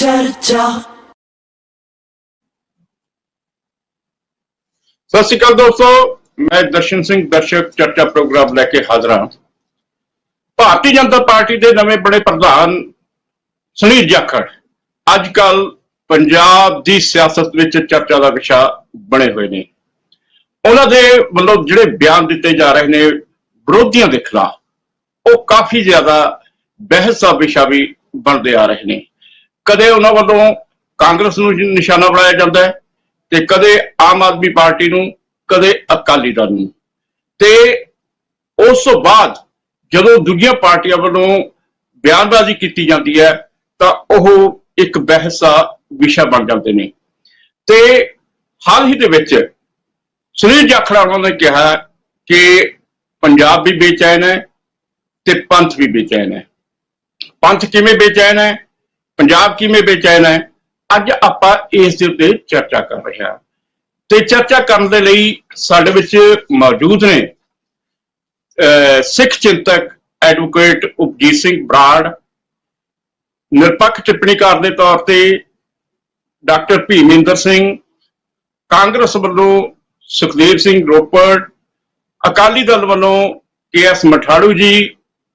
चर्चा। सत श्री अकाल दोस्तों, मैं दर्शन सिंह दर्शक चर्चा प्रोग्राम लैके हाजिर हाँ। भारतीय जनता पार्टी के नवे बने प्रधान सुनील जाखड़ अजकल पंजाब की सियासत में चर्चा का विषय बने हुए ने। उन्होंने वालों जिहड़े बयान दिते जा रहे हैं विरोधियों के खिलाफ, वो काफी ज्यादा बहस का विषय भी बनते आ रहे हैं। कदे उन्होंने वालों कांग्रेस को निशाना बनाया जाता है ते कदे आम आदमी पार्टी नूं, कदे अकाली दल नूं। ते उस तो बाद जदों दूजियां पार्टियां वालों बयानबाजी की जाती है तो वह एक बहस का विषय बन जाते हैं। ते हाल ही दे विच सुनील जाखड़ उन्होंने कहा कि पंजाब भी बेचैन है ते पंथ भी बेचैन है। पंथ किवें बेचैन है, पंजाब किवें बेचैन है, अज आपां इस दे उत्ते चर्चा कर रहे हैं। ते चर्चा करने दे लई साडे विच मौजूद ने सिख चिंतक एडवोकेट उपजीत सिंह बराड़, निरपक्ष टिप्पणीकार के तौर पर डॉक्टर भीमिंदर सिंह, कांग्रेस वालों सुखदेव सिंह रोपड़, अकाली दल वालों KS मठाड़ू जी,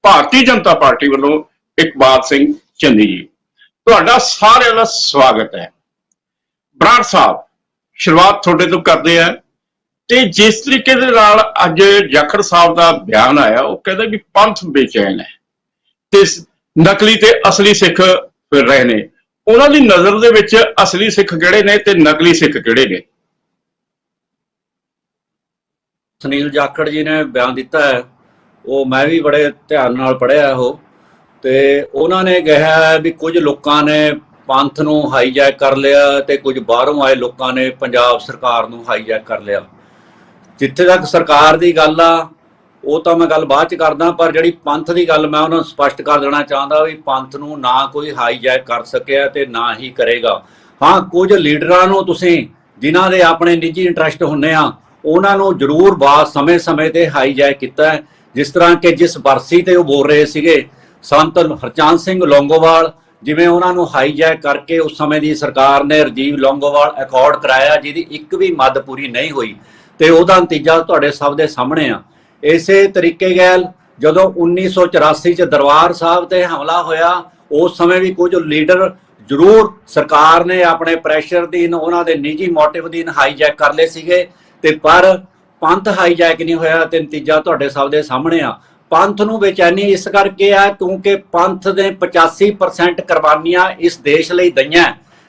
भारतीय जनता पार्टी वालों इकबाल सिंह चंदी जी। तुहाडा सारिआं दा स्वागत है। बराड़ साहब, शुरुआत थोड़े तो करते हैं। ते जिस तरीके दे नाल अज जाखड़ साहब का बयान आया, वो कहता कि पंथ बेचैन है ते नकली ते असली सिख फिर रहे ने। उन्हां दी नज़र दे विच असली सिख किहड़े ने ते नकली सिख किहड़े ने? सुनील जाखड़ जी ने बयान दिता है, वो मैं भी बड़े ध्यान नाल पढ़िया हो। ते उन्होंने कहा है भी कुछ लोगों ने पंथ नूं हाईजैक कर लिया ते कुछ बाहरों आए लोगों ने पंजाब सरकार नूं हाईजैक कर लिया। जिथे तक सरकार की गल आ वो तो मैं गल बाद च करदा, पर जिहड़ी पंथ की गल मैं उन्होंने स्पष्ट कर देना चाहता भी पंथ नूं ना कोई हाईजैक कर सकिया ते ना ही करेगा। हाँ, कुछ लीडरां नूं तुसीं जिन्हां दे अपने निजी इंटरस्ट हुंदे आ उन्हां नूं जरूर बात समय समय ते हाईजैक किया है। जिस तरह के जिस बरसी ते वो बोल रहे सीगे संत हरचंद सिंह लौंगोवाल, जिवें उन्होंने हाईजैक करके उस समय की सरकार ने राजीव लौंगोवाल अकॉर्ड कराया जिहदी एक भी मद पूरी नहीं हुई, तो वह नतीजा तुहाडे सब दे सामने आ। इस तरीके गैल जदों 1984 च दरबार साहब ते हमला होया, उस समय भी कुछ लीडर जरूर सरकार ने अपने प्रैशर दीन उन्हां दे निजी मोटिव दीन हाईजैक कर ले सीगे, ते पर पंथ हाईजैक नहीं होया ते नतीजा तुहाडे सब दे सामने आ। पंथ नूं बेचैनी इस करके आ क्योंकि पंथ ने 85% कुर्बानियां इस देश लई दईआं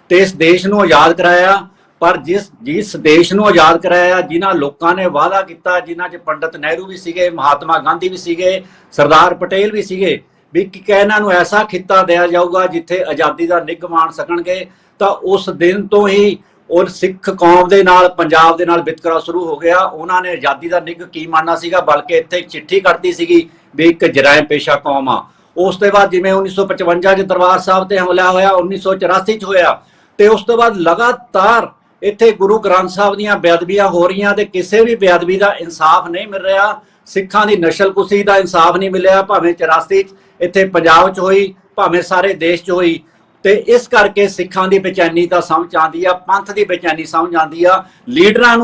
ते इस देश नूं आज़ाद कराया। पर जिस देश नूं आज़ाद कराया, जिन्हां लोकां ने वादा किया, जिन्हां च पंडित नेहरू भी सीगे, महात्मा गांधी भी सीगे, सरदार पटेल भी सीगे भी कि इन्हां नूं ऐसा खिता दिया जाऊगा जिथे आज़ादी का निग मान सकणगे, तां उस दिन तो ही और सिख कौम के नाल पंजाब के नाल वितकरा शुरू हो गया। उन्होंने आज़ादी का निग की मानना सीगा, बल्कि इत्थे एक चिट्ठी कटती सीगी भी एक जराइम पेशा कौम आ। उस तो बाद जिवें 1955 च दरबार साहब ते हमला होया, 1984 च होया, ते उस तो बाद लगातार इत्थे गुरु ग्रंथ साहब दीयां बेअदबियां हो रही ते किसी भी बेअदबी का इंसाफ नहीं मिल रहा। सिखां दी नस्लकुशी का इंसाफ नहीं मिलिया, भावें 84 इत्थे पंजाब च होई, भावें सारे देश च होई। ते इस करके सिखां दी बेचैनी तो समझ आती है, पंथ की बेचैनी समझ आती है। लीडरां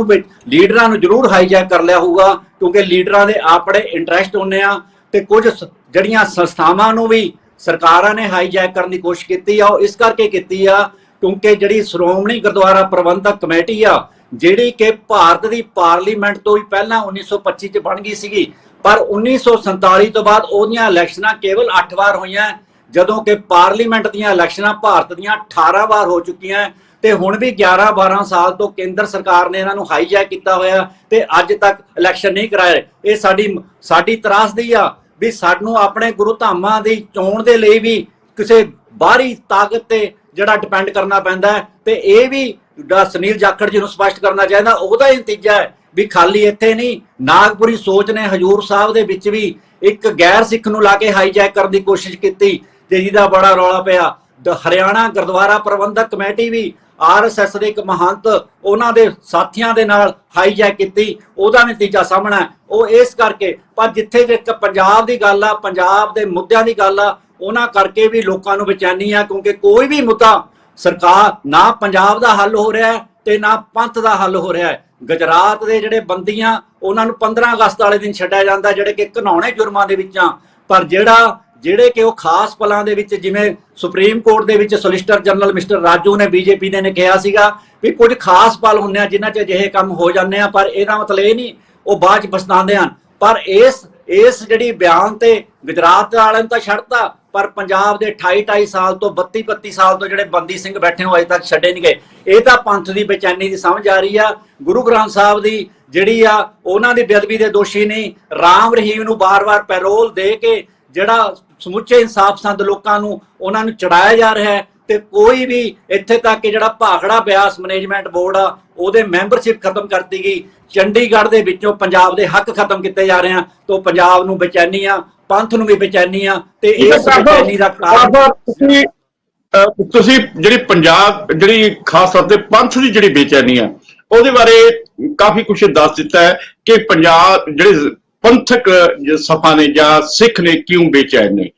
नूं जरूर हाईजैक कर लिया होगा क्योंकि लीडरां दे अपने इंटरस्ट होने आ, ते कुछ जड़ियां संस्थावां नूं भी सरकारां ने हाईजैक करने की कोशिश की आ। इस करके की आ क्योंकि जिहड़ी श्रोमणी गुरुद्वारा प्रबंधक कमेटी आ, जिहड़ी कि भारत की पार्लीमेंट तो भी पहला 1925 च बन गई सीगी, पर 1947 तो बाद उहदियां इलैक्शनां केवल 8 बार होईयां, जदों कि पार्लीमेंट दीयां इलैक्शनां भारत दीयां 18 बार हो चुकियां। ते हुण भी 11-12 साल तो केंद्र सरकार ने इन्हां नूं हाईजैक किया होया ते अज तक इलैक्शन नहीं कराए। ये साडी त्रासदी आ भी सानूं अपने गुरु धामां दी चोण दे लई भी किसी बाहरी ताकत ते जिहड़ा डिपेंड करना पैंदा है। ते ये भी सुनील जाखड़ जी नूं स्पष्ट करना चाहिए, उहदा ही नतीजा है भी खाली इत्थे नहीं, नागपुरी सोच ने हजूर साहब दे विच भी एक गैर सिख नूं ला के हाईजैक करने की कोशिश की, जिहदा बड़ा रौला पिया। हरियाणा गुरुद्वारा प्रबंधक कमेटी भी RSS के एक महंत उन्होंने साथियों के नाल हाईजैक की, वह नतीजा सामना है। वो इस करके पर जिथे पंजाब की गल आ, पंजाब के मुद्दों की गल आ, उन्होंने करके भी लोगों को बेचैनी आ क्योंकि कोई भी मुद्दा ਸਰਕਾਰ ਨਾ ਪੰਜਾਬ ਦਾ ਹੱਲ ਹੋ ਰਿਹਾ ਤੇ ਨਾ ਪੰਥ ਦਾ ਹੱਲ ਹੋ ਰਿਹਾ ਹੈ। ਗੁਜਰਾਤ ਦੇ ਜਿਹੜੇ ਬੰਦੀਆਂ ਉਹਨਾਂ ਨੂੰ 15 ਅਗਸਤ ਵਾਲੇ ਦਿਨ ਛੱਡਿਆ ਜਾਂਦਾ, ਜਿਹੜੇ ਕਿ ਘਿਨਾਉਣੇ ਜੁਰਮਾਂ ਦੇ ਵਿੱਚ ਆ, ਪਰ ਜਿਹੜੇ ਕਿ ਉਹ ਖਾਸ ਪਲਾਂ ਦੇ ਵਿੱਚ, ਜਿਵੇਂ ਸੁਪਰੀਮ ਕੋਰਟ ਦੇ ਵਿੱਚ ਸੋਲਿਸਿਟਰ ਜਨਰਲ ਮਿਸਟਰ ਰਾਜੂ ਨੇ ਬੀਜੇਪੀ ਨੇ ਕਿਹਾ ਸੀਗਾ ਵੀ ਕੁਝ ਖਾਸ ਪਲ ਹੁੰਦੇ ਆ ਜਿਨ੍ਹਾਂ 'ਚ ਅਜਿਹੇ ਕੰਮ ਹੋ ਜਾਂਦੇ ਆ, ਪਰ ਇਹਦਾ ਮਤਲਬ ਇਹ ਨਹੀਂ ਉਹ ਬਾਅਦ 'ਚ ਪਛਤਾਉਂਦੇ ਹਨ। ਪਰ ਇਸ ਜਿਹੜੀ ਬਿਆਨ ਤੇ ਗੁਜਰਾਤ ਵਾਲਿਆਂ ਨੂੰ ਤਾਂ ਛੱਡਤਾ, ਪਰ ਪੰਜਾਬ ਦੇ 28 ਸਾਲ ਤੋਂ 32 ਸਾਲ ਤੋਂ ਜਿਹੜੇ ਬੰਦੀ ਸਿੰਘ ਬੈਠੇ ਹੋ ਅਜੇ ਤੱਕ ਛੱਡੇ ਨਹੀਂ ਗਏ। ਇਹ ਤਾਂ ਪੰਥ ਦੀ ਬੇਚੈਨੀ ਦੀ ਸਮਝ ਆ ਰਹੀ ਆ। ਗੁਰੂ ਗ੍ਰੰਥ ਸਾਹਿਬ ਦੀ ਜਿਹੜੀ ਆ ਉਹਨਾਂ ਦੀ ਬੇਅਦਬੀ ਦੇ ਦੋਸ਼ੀ ਨਹੀਂ, ਰਾਮ ਰਹੀਮ ਨੂੰ ਬਾਰ-ਬਾਰ ਪੈਰੋਲ ਦੇ ਕੇ ਜਿਹੜਾ ਸਮੁੱਚੇ ਇਨਸਾਫ ਸੰਦ ਲੋਕਾਂ ਨੂੰ ਉਹਨਾਂ ਨੂੰ ਚੜਾਇਆ ਜਾ ਰਿਹਾ ਹੈ, ਤੇ ਕੋਈ ਵੀ ਇੱਥੇ ਤੱਕ ਕਿ ਜਿਹੜਾ ਭਾਖੜਾ ਬਿਆਸ ਮੈਨੇਜਮੈਂਟ ਬੋਰਡ ਆ ਉਹਦੇ ਮੈਂਬਰਸ਼ਿਪ ਖਤਮ ਕਰਤੀ ਗਈ। ਚੰਡੀਗੜ੍ਹ ਦੇ ਵਿੱਚੋਂ ਪੰਜਾਬ ਦੇ ਹੱਕ ਖਤਮ ਕੀਤੇ ਜਾ ਰਹੇ ਆ, ਤਾਂ ਪੰਜਾਬ ਨੂੰ ਬੇਚੈਨੀ ਆ, ਪੰਥ ਨੂੰ ਵੀ ਬੇਚੈਨੀ ਆ, ਤੇ ਇਸ ਬੇਚੈਨੀ ਦਾ ਕਾਰਨ ਤੁਸੀਂ ਜਿਹੜੀ ਪੰਜਾਬ ਜਿਹੜੀ ਖਾਸ ਤੌਰ ਤੇ ਪੰਥ ਦੀ ਜਿਹੜੀ ਬੇਚੈਨੀ ਆ ਉਹਦੇ ਬਾਰੇ ਕਾਫੀ ਕੁਝ ਦੱਸ ਦਿੱਤਾ ਹੈ ਕਿ ਪੰਜਾਬ ਜਿਹੜੇ ਪੰਥਕ ਸਭਾ ਨੇ ਜਾਂ ਸਿੱਖ ਨੇ ਕਿਉਂ ਬੇਚੈਨ ਨੇ।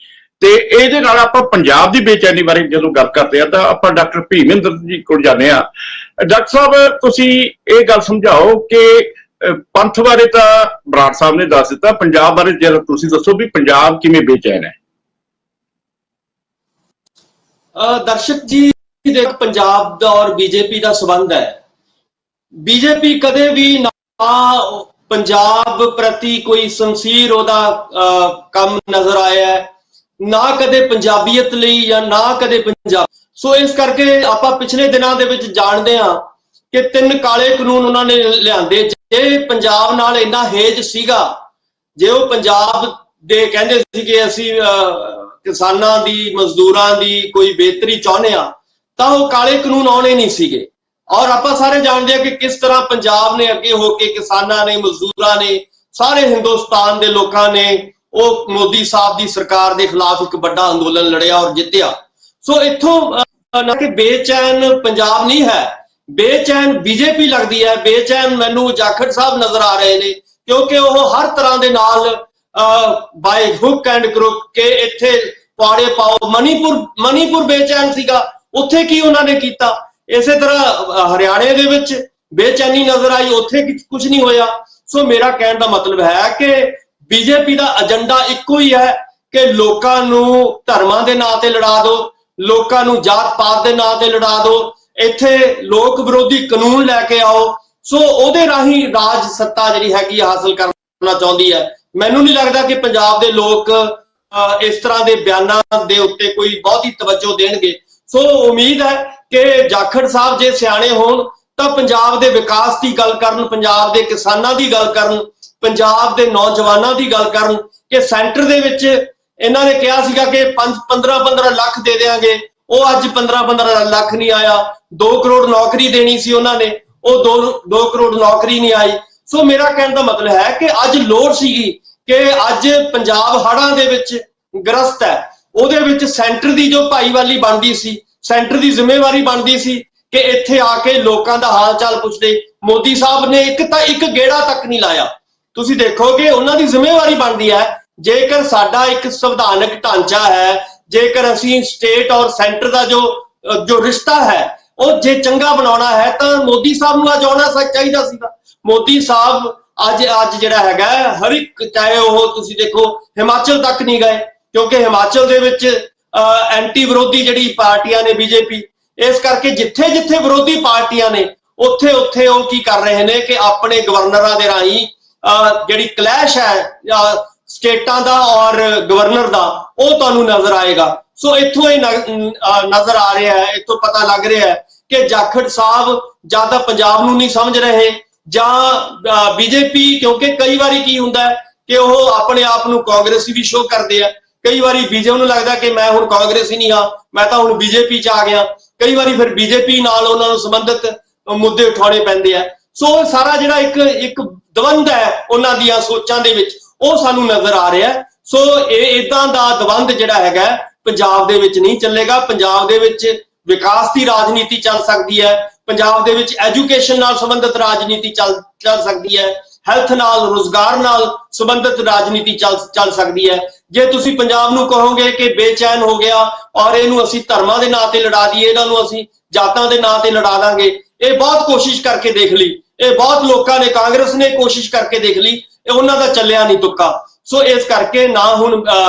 ਤੇ ਇਹਦੇ ਨਾਲ ਆਪਾਂ ਪੰਜਾਬ ਦੀ ਬੇਚੈਨੀ ਬਾਰੇ ਜਦੋਂ ਗੱਲ ਕਰਦੇ ਆ ਤਾਂ ਆਪਾਂ ਡਾਕਟਰ ਭੀਮਿੰਦਰ ਜੀ ਕੋਲ ਜਾਂਦੇ ਆ। ਡਾਕਟਰ ਸਾਹਿਬ, ਤੁਸੀਂ ਇਹ ਗੱਲ ਸਮਝਾਓ ਕਿ ਪੰਥ ਬਾਰੇ ਤਾਂ ਬਰਾੜ ਸਾਹਿਬ ਨੇ ਦੱਸ ਦਿੱਤਾ, ਪੰਜਾਬ ਬਾਰੇ ਜਰਾ ਤੁਸੀਂ ਦੱਸੋ ਵੀ ਪੰਜਾਬ ਕਿਵੇਂ ਬੇਚੈਨ ਹੈ। ਦਰਸ਼ਕ ਜੀ, ਦੇਖ ਪੰਜਾਬ ਦਾ ਔਰ ਬੀਜੇਪੀ ਦਾ ਸੰਬੰਧ ਹੈ। ਬੀਜੇਪੀ ਕਦੇ ਵੀ ਨਾ ਪੰਜਾਬ ਪ੍ਰਤੀ ਕੋਈ ਸੰਸੀਰ ਉਹਦਾ ਕੰਮ ਨਜ਼ਰ ਆਇਆ ਹੈ, ਨਾ ਕਦੇ ਪੰਜਾਬੀਅਤ ਲਈ ਜਾਂ ਨਾ ਕਦੇ ਪੰਜਾਬ। ਸੋ ਇਸ ਕਰਕੇ ਆਪਾਂ ਪਿਛਲੇ ਦਿਨਾਂ ਦੇ ਵਿੱਚ ਜਾਣਦੇ ਹਾਂ ਕਿ 3 ਕਾਲੇ ਕਾਨੂੰਨ ਉਹਨਾਂ ਨੇ ਲਿਆਂਦੇ। ਜੇ ਪੰਜਾਬ ਨਾਲ ਇੰਨਾ ਹੇਜ ਸੀਗਾ, ਜੇ ਉਹ ਪੰਜਾਬ ਦੇ ਕਹਿੰਦੇ ਸੀ ਕਿ ਅਸੀਂ ਕਿਸਾਨਾਂ ਦੀ ਮਜ਼ਦੂਰਾਂ ਦੀ ਕੋਈ ਬਿਹਤਰੀ ਚਾਹੁੰਦੇ ਆ, ਤਾਂ ਉਹ ਕਾਲੇ ਕਾਨੂੰਨ ਆਉਣੇ ਨਹੀਂ ਸੀਗੇ। ਔਰ ਆਪਾਂ ਸਾਰੇ ਜਾਣਦੇ ਆ ਕਿ ਕਿਸ ਤਰ੍ਹਾਂ ਪੰਜਾਬ ਨੇ ਅੱਗੇ ਹੋ ਕੇ ਕਿਸਾਨਾਂ ਨੇ, ਮਜ਼ਦੂਰਾਂ ਨੇ, ਸਾਰੇ ਹਿੰਦੁਸਤਾਨ ਦੇ ਲੋਕਾਂ ਨੇ ਉਹ ਮੋਦੀ ਸਾਹਿਬ ਦੀ ਸਰਕਾਰ ਦੇ ਖਿਲਾਫ ਇੱਕ ਵੱਡਾ ਅੰਦੋਲਨ ਲੜਿਆ ਔਰ ਜਿੱਤਿਆ। ਸੋ ਇੱਥੋਂ ਨਾ ਕਿ ਬੇਚੈਨ ਪੰਜਾਬ ਨਹੀਂ ਹੈ, ਬੇਚੈਨ ਬੀਜੇਪੀ ਲੱਗਦੀ ਹੈ। ਬੇਚੈਨ ਮੈਨੂੰ ਜਾਖੜ ਸਾਹਿਬ ਨਜ਼ਰ ਆ ਰਹੇ ਨੇ, ਕਿਉਂਕਿ ਉਹ ਹਰ ਤਰ੍ਹਾਂ ਦੇ ਨਾਲ ਬਾਈ ਹੁੱਕ ਐਂਡ ਕਰੁਕ ਕੇ ਇੱਥੇ ਪਾੜੇ ਪਾਓ। ਮਨੀਪੁਰ ਬੇਚੈਨ ਸੀਗਾ, ਉੱਥੇ ਕੀ ਉਹਨਾਂ ਨੇ ਕੀਤਾ। ਇਸੇ ਤਰ੍ਹਾਂ ਹਰਿਆਣੇ ਦੇ ਵਿੱਚ ਬੇਚੈਨੀ ਨਜ਼ਰ ਆਈ, ਉੱਥੇ ਕੁਝ ਨਹੀਂ ਹੋਇਆ। ਸੋ ਮੇਰਾ ਕਹਿਣ ਦਾ ਮਤਲਬ ਹੈ ਕਿ ਬੀਜੇਪੀ ਦਾ ਏਜੰਡਾ ਇੱਕੋ ਹੀ ਹੈ ਕਿ ਲੋਕਾਂ ਨੂੰ ਧਰਮਾਂ ਦੇ ਨਾਂ ਤੇ ਲੜਾ ਦਿਓ, ਲੋਕਾਂ ਨੂੰ ਜਾਤ ਪਾਤ ਦੇ ਨਾਂ ਤੇ ਲੜਾ ਦਿਓ, ਇੱਥੇ ਲੋਕ ਵਿਰੋਧੀ ਕਾਨੂੰਨ ਲੈ ਕੇ ਆਓ। ਸੋ ਉਹਦੇ ਰਾਹੀਂ ਰਾਜ ਸੱਤਾ ਜਿਹੜੀ ਹੈਗੀ ਹਾਸਲ ਕਰਨਾ ਚਾਹੁੰਦੀ ਹੈ। ਮੈਨੂੰ ਨਹੀਂ ਲੱਗਦਾ ਕਿ ਪੰਜਾਬ ਦੇ ਲੋਕ ਇਸ ਤਰ੍ਹਾਂ ਦੇ ਬਿਆਨਾਂ ਦੇ ਉੱਤੇ ਕੋਈ ਬਹੁਤੀ ਤਵੱਜੋ ਦੇਣਗੇ। ਸੋ ਉਮੀਦ ਹੈ ਕਿ ਜਾਖੜ ਸਾਹਿਬ ਜੇ ਸਿਆਣੇ ਹੋਣ ਤਾਂ ਪੰਜਾਬ ਦੇ ਵਿਕਾਸ ਦੀ ਗੱਲ ਕਰਨ, ਪੰਜਾਬ ਦੇ ਕਿਸਾਨਾਂ ਦੀ ਗੱਲ ਕਰਨ, ਪੰਜਾਬ ਦੇ ਨੌਜਵਾਨਾਂ ਦੀ ਗੱਲ ਕਰਨ ਕਿ ਸੈਂਟਰ ਦੇ ਵਿੱਚ ਇਹਨਾਂ ਨੇ ਕਿਹਾ ਸੀਗਾ ਕਿ 15 ਲੱਖ ਦੇ ਦੇਵਾਂਗੇ, ਉਹ ਅੱਜ 15 ਲੱਖ ਨਹੀਂ ਆਇਆ। 2 ਕਰੋੜ ਨੌਕਰੀ ਦੇਣੀ ਸੀ ਉਹਨਾਂ ਨੇ, ਉਹ 2 ਕਰੋੜ ਨੌਕਰੀ ਨਹੀਂ ਆਈ। ਸੋ ਮੇਰਾ ਕਹਿਣ ਦਾ ਮਤਲਬ ਹੈ ਕਿ ਅੱਜ ਲੋੜ ਸੀਗੀ ਕਿ ਅੱਜ ਪੰਜਾਬ ਹੜ੍ਹਾਂ ਦੇ ਵਿੱਚ ਗ੍ਰਸਤ ਹੈ, ਉਹਦੇ ਵਿੱਚ ਸੈਂਟਰ ਦੀ ਜੋ ਭਾਈਵਾਲੀ ਬਣਦੀ ਸੀ, ਸੈਂਟਰ ਦੀ ਜ਼ਿੰਮੇਵਾਰੀ ਬਣਦੀ ਸੀ ਕਿ ਇੱਥੇ ਆ ਕੇ ਲੋਕਾਂ ਦਾ ਹਾਲ ਚਾਲ ਪੁੱਛਦੇ। ਮੋਦੀ ਸਾਹਿਬ ਨੇ ਇੱਕ ਗੇੜਾ ਤੱਕ ਨਹੀਂ ਲਾਇਆ। ਤੁਸੀਂ ਦੇਖੋਗੇ ਉਹਨਾਂ ਦੀ ਜ਼ਿੰਮੇਵਾਰੀ ਬਣਦੀ ਹੈ, ਜੇਕਰ ਸਾਡਾ ਇੱਕ ਸੰਵਿਧਾਨਕ ਢਾਂਚਾ ਹੈ, ਜੇਕਰ ਅਸੀਂ ਸਟੇਟ ਔਰ ਸੈਂਟਰ ਦਾ ਜੋ ਰਿਸ਼ਤਾ ਹੈ ਉਹ ਜੇ ਚੰਗਾ ਬਣਾਉਣਾ ਹੈ ਤਾਂ ਮੋਦੀ ਸਾਹਿਬ ਨੂੰ ਅੱਜ ਆਉਣਾ ਚਾਹੀਦਾ ਸੀਗਾ। ਮੋਦੀ ਸਾਹਿਬ ਅੱਜ ਜਿਹੜਾ ਹੈਗਾ ਹਰ ਇੱਕ, ਚਾਹੇ ਉਹ ਤੁਸੀਂ ਦੇਖੋ ਹਿਮਾਚਲ ਤੱਕ ਨਹੀਂ ਗਏ, ਕਿਉਂਕਿ ਹਿਮਾਚਲ ਦੇ ਵਿੱਚ ਐਂਟੀ ਵਿਰੋਧੀ ਜਿਹੜੀ ਪਾਰਟੀਆਂ ਨੇ ਬੀਜੇਪੀ, ਇਸ ਕਰਕੇ ਜਿੱਥੇ ਜਿੱਥੇ ਵਿਰੋਧੀ ਪਾਰਟੀਆਂ ਨੇ ਉੱਥੇ ਉਹ ਕੀ ਕਰ ਰਹੇ ਨੇ ਕਿ ਆਪਣੇ ਗਵਰਨਰਾਂ ਦੇ ਰਾਹੀਂ ਜਿਹੜੀ ਕਲੈਸ਼ ਹੈ ਸਟੇਟਾਂ ਦਾ ਔਰ ਗਵਰਨਰ ਦਾ, ਉਹ ਤੁਹਾਨੂੰ ਨਜ਼ਰ ਆਏਗਾ। ਸੋ ਇੱਥੋਂ ਇਹ ਨਜ਼ਰ ਆ ਰਿਹਾ ਹੈ, ਇੱਥੋਂ ਪਤਾ ਲੱਗ ਰਿਹਾ ਹੈ ਕਿ ਜਾਖੜ ਸਾਹਿਬ ਜਾਂ ਤਾਂ ਪੰਜਾਬ ਨੂੰ ਨਹੀਂ ਸਮਝ ਰਹੇ ਜਾਂ ਬੀਜੇਪੀ, ਕਿਉਂਕਿ ਕਈ ਵਾਰੀ ਕੀ ਹੁੰਦਾ ਹੈ ਕਿ ਉਹ ਆਪਣੇ ਆਪ ਨੂੰ ਕਾਂਗਰਸੀ ਵੀ ਸ਼ੋਅ ਕਰਦੇ ਆ। ਕਈ ਵਾਰੀ ਬੀਜੇਪੀ ਨੂੰ ਲੱਗਦਾ ਕਿ ਮੈਂ ਹੁਣ ਕਾਂਗਰਸੀ ਨਹੀਂ ਹਾਂ, ਮੈਂ ਤਾਂ ਹੁਣ ਬੀਜੇਪੀ 'ਚ ਆ ਗਿਆ। ਕਈ ਵਾਰੀ ਫਿਰ ਬੀਜੇਪੀ ਨਾਲ ਉਹਨਾਂ ਨੂੰ ਸੰਬੰਧਿਤ ਮੁੱਦੇ ਉਠਾਉਣੇ ਪੈਂਦੇ ਆ। ਸੋ ਸਾਰਾ ਜਿਹੜਾ ਇੱਕ ਦਵੰਦ ਹੈ ਉਹਨਾਂ ਦੀਆਂ ਸੋਚਾਂ ਦੇ ਵਿੱਚ, ਉਹ ਸਾਨੂੰ ਨਜ਼ਰ ਆ ਰਿਹਾ। ਸੋ ਇਹ ਇਦਾਂ ਦਾ ਦਵੰਦ ਜਿਹੜਾ ਹੈਗਾ ਪੰਜਾਬ ਦੇ ਵਿੱਚ ਨਹੀਂ ਚੱਲੇਗਾ। ਪੰਜਾਬ ਦੇ ਵਿੱਚ ਵਿਕਾਸ ਦੀ ਰਾਜਨੀਤੀ ਚੱਲ ਸਕਦੀ ਹੈ, ਪੰਜਾਬ ਦੇ ਵਿੱਚ ਐਜੂਕੇਸ਼ਨ ਨਾਲ ਸੰਬੰਧਿਤ ਰਾਜਨੀਤੀ ਚੱਲ ਸਕਦੀ ਹੈ, ਹੈਲਥ ਨਾਲ, ਰੁਜ਼ਗਾਰ ਨਾਲ ਸੰਬੰਧਿਤ ਰਾਜਨੀਤੀ ਚੱਲ ਸਕਦੀ ਹੈ। ਜੇ ਤੁਸੀਂ ਪੰਜਾਬ ਨੂੰ ਕਹੋਗੇ ਕਿ ਬੇਚੈਨ ਹੋ ਗਿਆ ਔਰ ਇਹਨੂੰ ਅਸੀਂ ਧਰਮਾਂ ਦੇ ਨਾਂ ਤੇ ਲੜਾ ਦਈਏ, ਇਹਨਾਂ ਨੂੰ ਅਸੀਂ ਜਾਤਾਂ ਦੇ ਨਾਂ ਤੇ ਲੜਾ ਦਾਂਗੇ, ਇਹ ਬਹੁਤ ਕੋਸ਼ਿਸ਼ ਕਰਕੇ ਦੇਖ ਲਈ, ਇਹ ਬਹੁਤ ਲੋਕਾਂ ਨੇ, ਕਾਂਗਰਸ ਨੇ ਕੋਸ਼ਿਸ਼ ਕਰਕੇ ਦੇਖ ਲਈ, ਇਹ ਉਹਨਾਂ ਦਾ ਚੱਲਿਆ ਨਹੀਂ ਤੁੱਕਾ। ਸੋ ਇਸ ਕਰਕੇ ਨਾ ਹੁਣ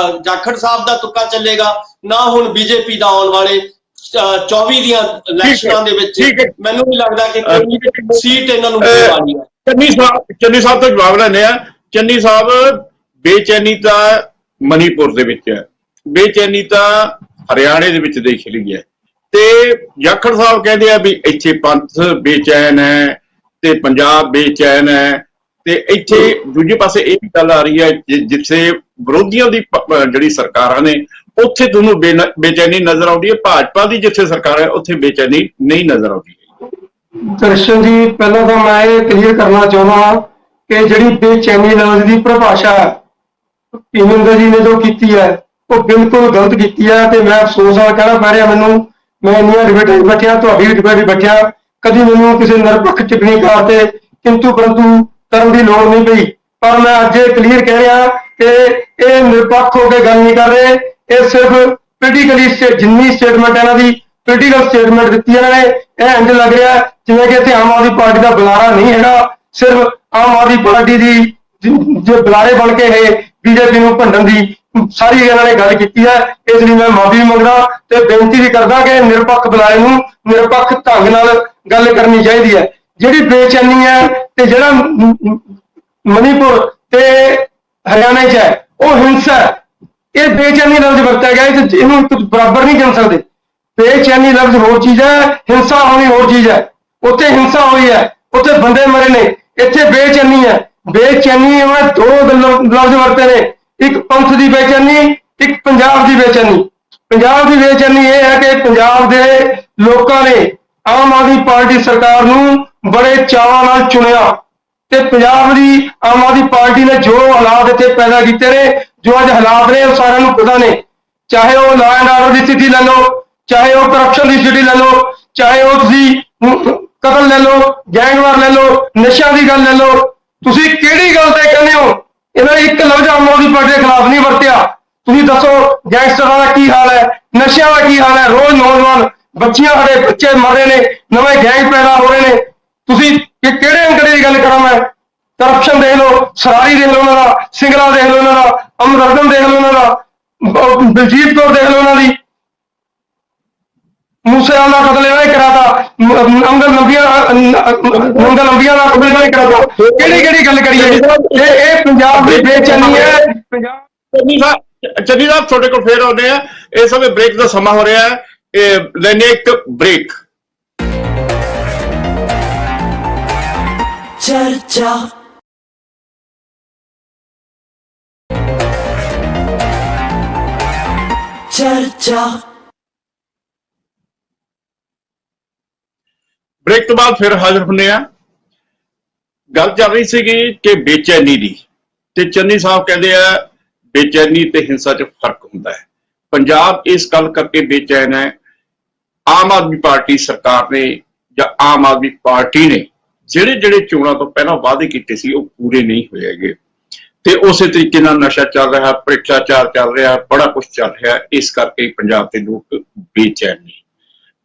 ਜਾਖੜ ਸਾਹਿਬ ਦਾ ਤੁੱਕਾ ਚੱਲੇਗਾ, ਨਾ ਹੁਣ ਬੀਜੇਪੀ ਦਾ ਆਉਣ ਵਾਲੇ 24 ਦੀਆਂ ਇਲੈਕਸ਼ਨਾਂ ਦੇ ਵਿੱਚ ਮੈਨੂੰ ਨਹੀਂ ਲੱਗਦਾ ਕਿ ਕੋਈ ਸੀਟ ਇਹਨਾਂ ਨੂੰ ਮਿਲਣੀ ਹੈ। ਚੰਨੀ ਸਾਹਿਬ ਤੋਂ ਜਵਾਬ ਲੈਂਦੇ ਆ। ਚੰਨੀ ਸਾਹਿਬ, ਬੇਚੈਨੀ ਤਾਂ ਮਨੀਪੁਰ ਦੇ ਵਿੱਚ ਹੈ, ਬੇਚੈਨੀ ਤਾਂ ਹਰਿਆਣੇ ਦੇ ਵਿੱਚ ਦੇਖ ਲਈ ਹੈ, ਤੇ ਜਾਖੜ ਸਾਹਿਬ ਕਹਿੰਦੇ ਆ ਵੀ ਇੱਥੇ ਪੰਥ ਬੇਚੈਨ ਹੈ ਤੇ ਪੰਜਾਬ ਬੇਚੈਨ ਹੈ, ਤੇ ਇੱਥੇ ਦੂਜੇ ਪਾਸੇ ਇਹ ਵੀ ਗੱਲ ਆ ਰਹੀ ਹੈ ਜਿੱਥੇ ਵਿਰੋਧੀਆਂ ਦੀ ਜਿਹੜੀ ਸਰਕਾਰਾਂ ਨੇ ਉੱਥੇ ਤੁਹਾਨੂੰ ਬੇਚੈਨੀ ਨਜ਼ਰ ਆਉਂਦੀ ਹੈ, ਭਾਜਪਾ ਦੀ ਜਿੱਥੇ ਸਰਕਾਰ ਹੈ ਉੱਥੇ ਬੇਚੈਨੀ ਨਹੀਂ ਨਜ਼ਰ ਆਉਂਦੀ। ਦਰਸ਼ਨ ਜੀ, ਪਹਿਲਾਂ ਤਾਂ ਮੈਂ ਇਹ ਕਲੀਅਰ ਕਰਨਾ ਚਾਹੁੰਦਾ ਕਿ ਜਿਹੜੀ ਬੇਚੈਨੀ ਲਫ਼ਜ਼ ਦੀ ਪਰਿਭਾਸ਼ਾ ਭੀਮਿੰਦਰ ਜੀ ਨੇ ਜੋ ਕੀਤੀ ਹੈ ਉਹ ਬਿਲਕੁਲ ਗਲਤ ਕੀਤੀ ਹੈ, ਤੇ ਮੈਂ ਅਫਸੋਸ ਨਾਲ ਕਹਿਣਾ ਪੈ ਰਿਹਾ ਮੈਨੂੰ, ਮੈਂ ਇੰਨੀਆਂ ਡਿਬੇਟਾਂ ਬੈਠਿਆ, ਤੁਹਾਡੀ ਡਿਬੇਟ ਬੈਠਿਆ, ਕਦੀ ਮੈਨੂੰ ਕਿਸੇ ਨਿਰਪੱਖ ਟਿੱਪਣੀਕਾਰ ਤੇ ਕਿੰਤੂ ਪਰੰਤੂ ਕਰਨ ਦੀ ਲੋੜ ਨਹੀਂ ਪਈ। ਪਰ ਮੈਂ ਅੱਜ ਇਹ ਕਲੀਅਰ ਕਹਿ ਰਿਹਾ ਕਿ ਇਹ ਨਿਰਪੱਖ ਹੋ ਕੇ ਗੱਲ ਨਹੀਂ ਕਰ ਰਹੇ, ਇਹ ਸਿਰਫ ਪੋਲੀਟੀਕਲੀ ਜਿੰਨੀ ਸਟੇਟਮੈਂਟ ਇਹਨਾਂ ਦੀ ਪੋਲੀਟੀਕਲ ਸਟੇਟਮੈਂਟ ਦਿੱਤੀ ਇਹਨਾਂ ਨੇ, ਇਹ ਇੰਜ ਲੱਗ ਰਿਹਾ ਜਿਵੇਂ ਕਿ ਇੱਥੇ ਆਮ ਆਦਮੀ ਪਾਰਟੀ ਦਾ ਬੁਲਾਰਾ ਨਹੀਂ ਹੈਗਾ, ਸਿਰਫ ਆਮ ਆਦਮੀ ਪਾਰਟੀ ਦੀ ਜੋ ਬੁਲਾਰੇ ਬਣ ਕੇ ਇਹ ਬੀਜੇਪੀ ਨੂੰ ਭੰਡਣ ਦੀ ਸਾਰੀ ਇਹਨਾਂ ਨੇ ਗੱਲ ਕੀਤੀ ਹੈ। ਇਸ ਲਈ ਮੈਂ ਮਾਫੀ ਮੰਗਦਾ ਤੇ ਬੇਨਤੀ ਵੀ ਕਰਦਾ ਕਿ ਨਿਰਪੱਖ ਬੁਲਾਰੇ ਨੂੰ ਨਿਰਪੱਖ ਢੰਗ ਨਾਲ ਗੱਲ ਕਰਨੀ ਚਾਹੀਦੀ ਹੈ। ਜਿਹੜੀ ਬੇਚੈਨੀ ਹੈ ਤੇ ਜਿਹੜਾ ਮਨੀਪੁਰ ਤੇ ਹਰਿਆਣਾ 'ਚ ਹੈ ਉਹ ਹਿੰਸਾ ਹੈ। ਇਹ ਬੇਚੈਨੀ ਲਫ਼ਜ਼ ਵਰਤਿਆ ਗਿਆ, ਇਹਨੂੰ ਬਰਾਬਰ ਨਹੀਂ ਗਿਣ ਸਕਦੇ। ਬੇਚੈਨੀ ਲਫ਼ਜ਼ ਹੋਰ ਚੀਜ਼ ਹੈ, ਹਿੰਸਾ ਹੋਣੀ ਹੋਰ ਚੀਜ਼ ਹੈ। ਉੱਥੇ ਹਿੰਸਾ ਹੋਈ ਹੈ, ਉੱਥੇ ਬੰਦੇ ਮਰੇ ਨੇ, ਇੱਥੇ ਬੇਚੈਨੀ ਹੈ। ਬੇਚੈਨੀ ਮੈਂ ਦੋ ਲਫ਼ਜ਼ ਵਰਤੇ ਨੇ, ਇੱਕ ਪੰਥ ਦੀ ਬੇਚੈਨੀ, ਇੱਕ ਪੰਜਾਬ ਦੀ ਬੇਚੈਨੀ। ਪੰਜਾਬ ਦੀ ਬੇਚੈਨੀ ਇਹ ਹੈ ਕਿ ਪੰਜਾਬ ਦੇ ਲੋਕਾਂ ਨੇ ਆਮ ਆਦਮੀ ਪਾਰਟੀ ਸਰਕਾਰ ਨੂੰ ਬੜੇ ਚਾਵਾਂ ਨਾਲ ਚੁਣਿਆ, ਤੇ ਪੰਜਾਬ ਦੀ ਆਮ ਆਦਮੀ ਪਾਰਟੀ ਨੇ ਜੋ ਹਾਲਾਤ ਇੱਥੇ ਪੈਦਾ ਕੀਤੇ ਨੇ, ਜੋ ਅੱਜ ਹਾਲਾਤ ਨੇ ਉਹ ਸਾਰਿਆਂ ਨੂੰ ਪਤਾ ਨੇ। ਚਾਹੇ ਉਹ ਲਾ ਐਂਡ ਆਰਡਰ ਦੀ ਸਥਿਤੀ ਲੈ ਲਓ, ਚਾਹੇ ਉਹ ਕਰਪਸ਼ਨ ਦੀ ਸਥਿਤੀ ਲੈ ਲਓ, ਚਾਹੇ ਉਹ ਤੁਸੀਂ ਕਤਲ ਲੈ ਲਓ, ਗੈਂਗਵਾਰ ਲੈ ਲਓ, ਨਸ਼ਿਆਂ ਦੀ ਗੱਲ ਲੈ ਲਓ, ਤੁਸੀਂ ਕਿਹੜੀ ਗੱਲ ਤੇ ਕਹਿੰਦੇ ਹੋ? ਇਹਨਾਂ ਨੇ ਇੱਕ ਲਫ਼ਜ਼ ਆਮ ਆਦਮੀ ਪਾਰਟੀ ਦੇ ਖਿਲਾਫ ਨਹੀਂ ਵਰਤਿਆ। ਤੁਸੀਂ ਦੱਸੋ ਗੈਂਗਸਟਰਾਂ ਦਾ ਕੀ ਹਾਲ ਹੈ, ਨਸ਼ਿਆਂ ਦਾ ਕੀ ਹਾਲ ਹੈ? ਰੋਜ਼ ਨੌਜਵਾਨ ਬੱਚੀਆਂ, ਸਾਡੇ ਬੱਚੇ ਮਰ ਰਹੇ ਨੇ, ਨਵੇਂ ਗੈਂਗ ਪੈਦਾ ਹੋ ਰਹੇ ਨੇ। ਤੁਸੀਂ ਕਿਹੜੇ ਅੰਕੜੇ ਦੀ ਗੱਲ ਕਰਾਂ ਮੈਂ? ਕਰਪਸ਼ਨ ਦੇਖ ਲਓ, ਸਰਾਰੀ ਦੇਖ ਲਓ ਉਹਨਾਂ ਦਾ, ਸਿੰਗਲਾ ਦੇਖ ਲਓ ਉਹਨਾਂ ਦਾ, ਅਮਰਰਤਨ ਦੇਖ ਲਓ ਉਹਨਾਂ ਦਾ, ਬਲਜੀਤ ਕੌਰ ਦੇਖ ਲਓ ਉਹਨਾਂ ਦੀ, ਮੂਸੇਵਾਲ ਦਾ ਕਤਲ ਇਹਨਾਂ ਨੇ ਕਰਾਤਾ, ਨੰਗਲ ਲੰਬੀਆਂ ਦਾ ਕਤਲ ਇਹਨਾਂ ਨੇ ਕਰਾਤਾ। ਕਿਹੜੀ ਗੱਲ ਕਰੀਏ? ਇਹ ਪੰਜਾਬ ਦੀ ਬੇਚੈਨੀ ਹੈ। ਚੰਨੀ ਸਾਹਿਬ ਤੁਹਾਡੇ ਕੋਲ ਫੇਰ ਆਉਂਦੇ ਆ। ਇਸ ਸਮੇਂ ਬ੍ਰੇਕ ਦਾ ਸਮਾਂ ਹੋ ਰਿਹਾ ਹੈ, ਲੈਣੇ ਇੱਕ ਬ੍ਰੇਕ। ਚਰਚਾ ਬ੍ਰੇਕ ਤੋਂ ਬਾਅਦ ਫਿਰ ਹਾਜ਼ਰ ਹੁੰਦੇ ਆ। ਗੱਲ ਚੱਲ ਰਹੀ ਸੀਗੀ ਕਿ ਬੇਚੈਨੀ ਦੀ, ਤੇ ਚੰਨੀ ਸਾਹਿਬ ਕਹਿੰਦੇ ਆ ਬੇਚੈਨੀ ਤੇ ਹਿੰਸਾ 'ਚ ਫਰਕ ਹੁੰਦਾ ਹੈ। ਪੰਜਾਬ ਇਸ ਗੱਲ ਕਰਕੇ ਬੇਚੈਨ ਹੈ, ਆਮ ਆਦਮੀ ਪਾਰਟੀ ਸਰਕਾਰ ਨੇ ਜਾਂ ਆਮ ਆਦਮੀ ਪਾਰਟੀ ਨੇ ਜਿਹੜੇ ਚੋਣਾਂ ਤੋਂ ਪਹਿਲਾਂ ਵਾਅਦੇ ਕੀਤੇ ਸੀ ਉਹ ਪੂਰੇ ਨਹੀਂ ਹੋਏ ਹੈਗੇ, ਤੇ ਉਸੇ ਤਰੀਕੇ ਨਾਲ ਨਸ਼ਾ ਚੱਲ ਰਿਹਾ, ਭ੍ਰਿਸ਼ਟਾਚਾਰ ਚੱਲ ਰਿਹਾ, ਬੜਾ ਕੁਝ ਚੱਲ ਰਿਹਾ। ਇਸ ਕਰਕੇ ਪੰਜਾਬ ਦੇ ਲੋਕ ਬੇਚੈਨ ਨੇ।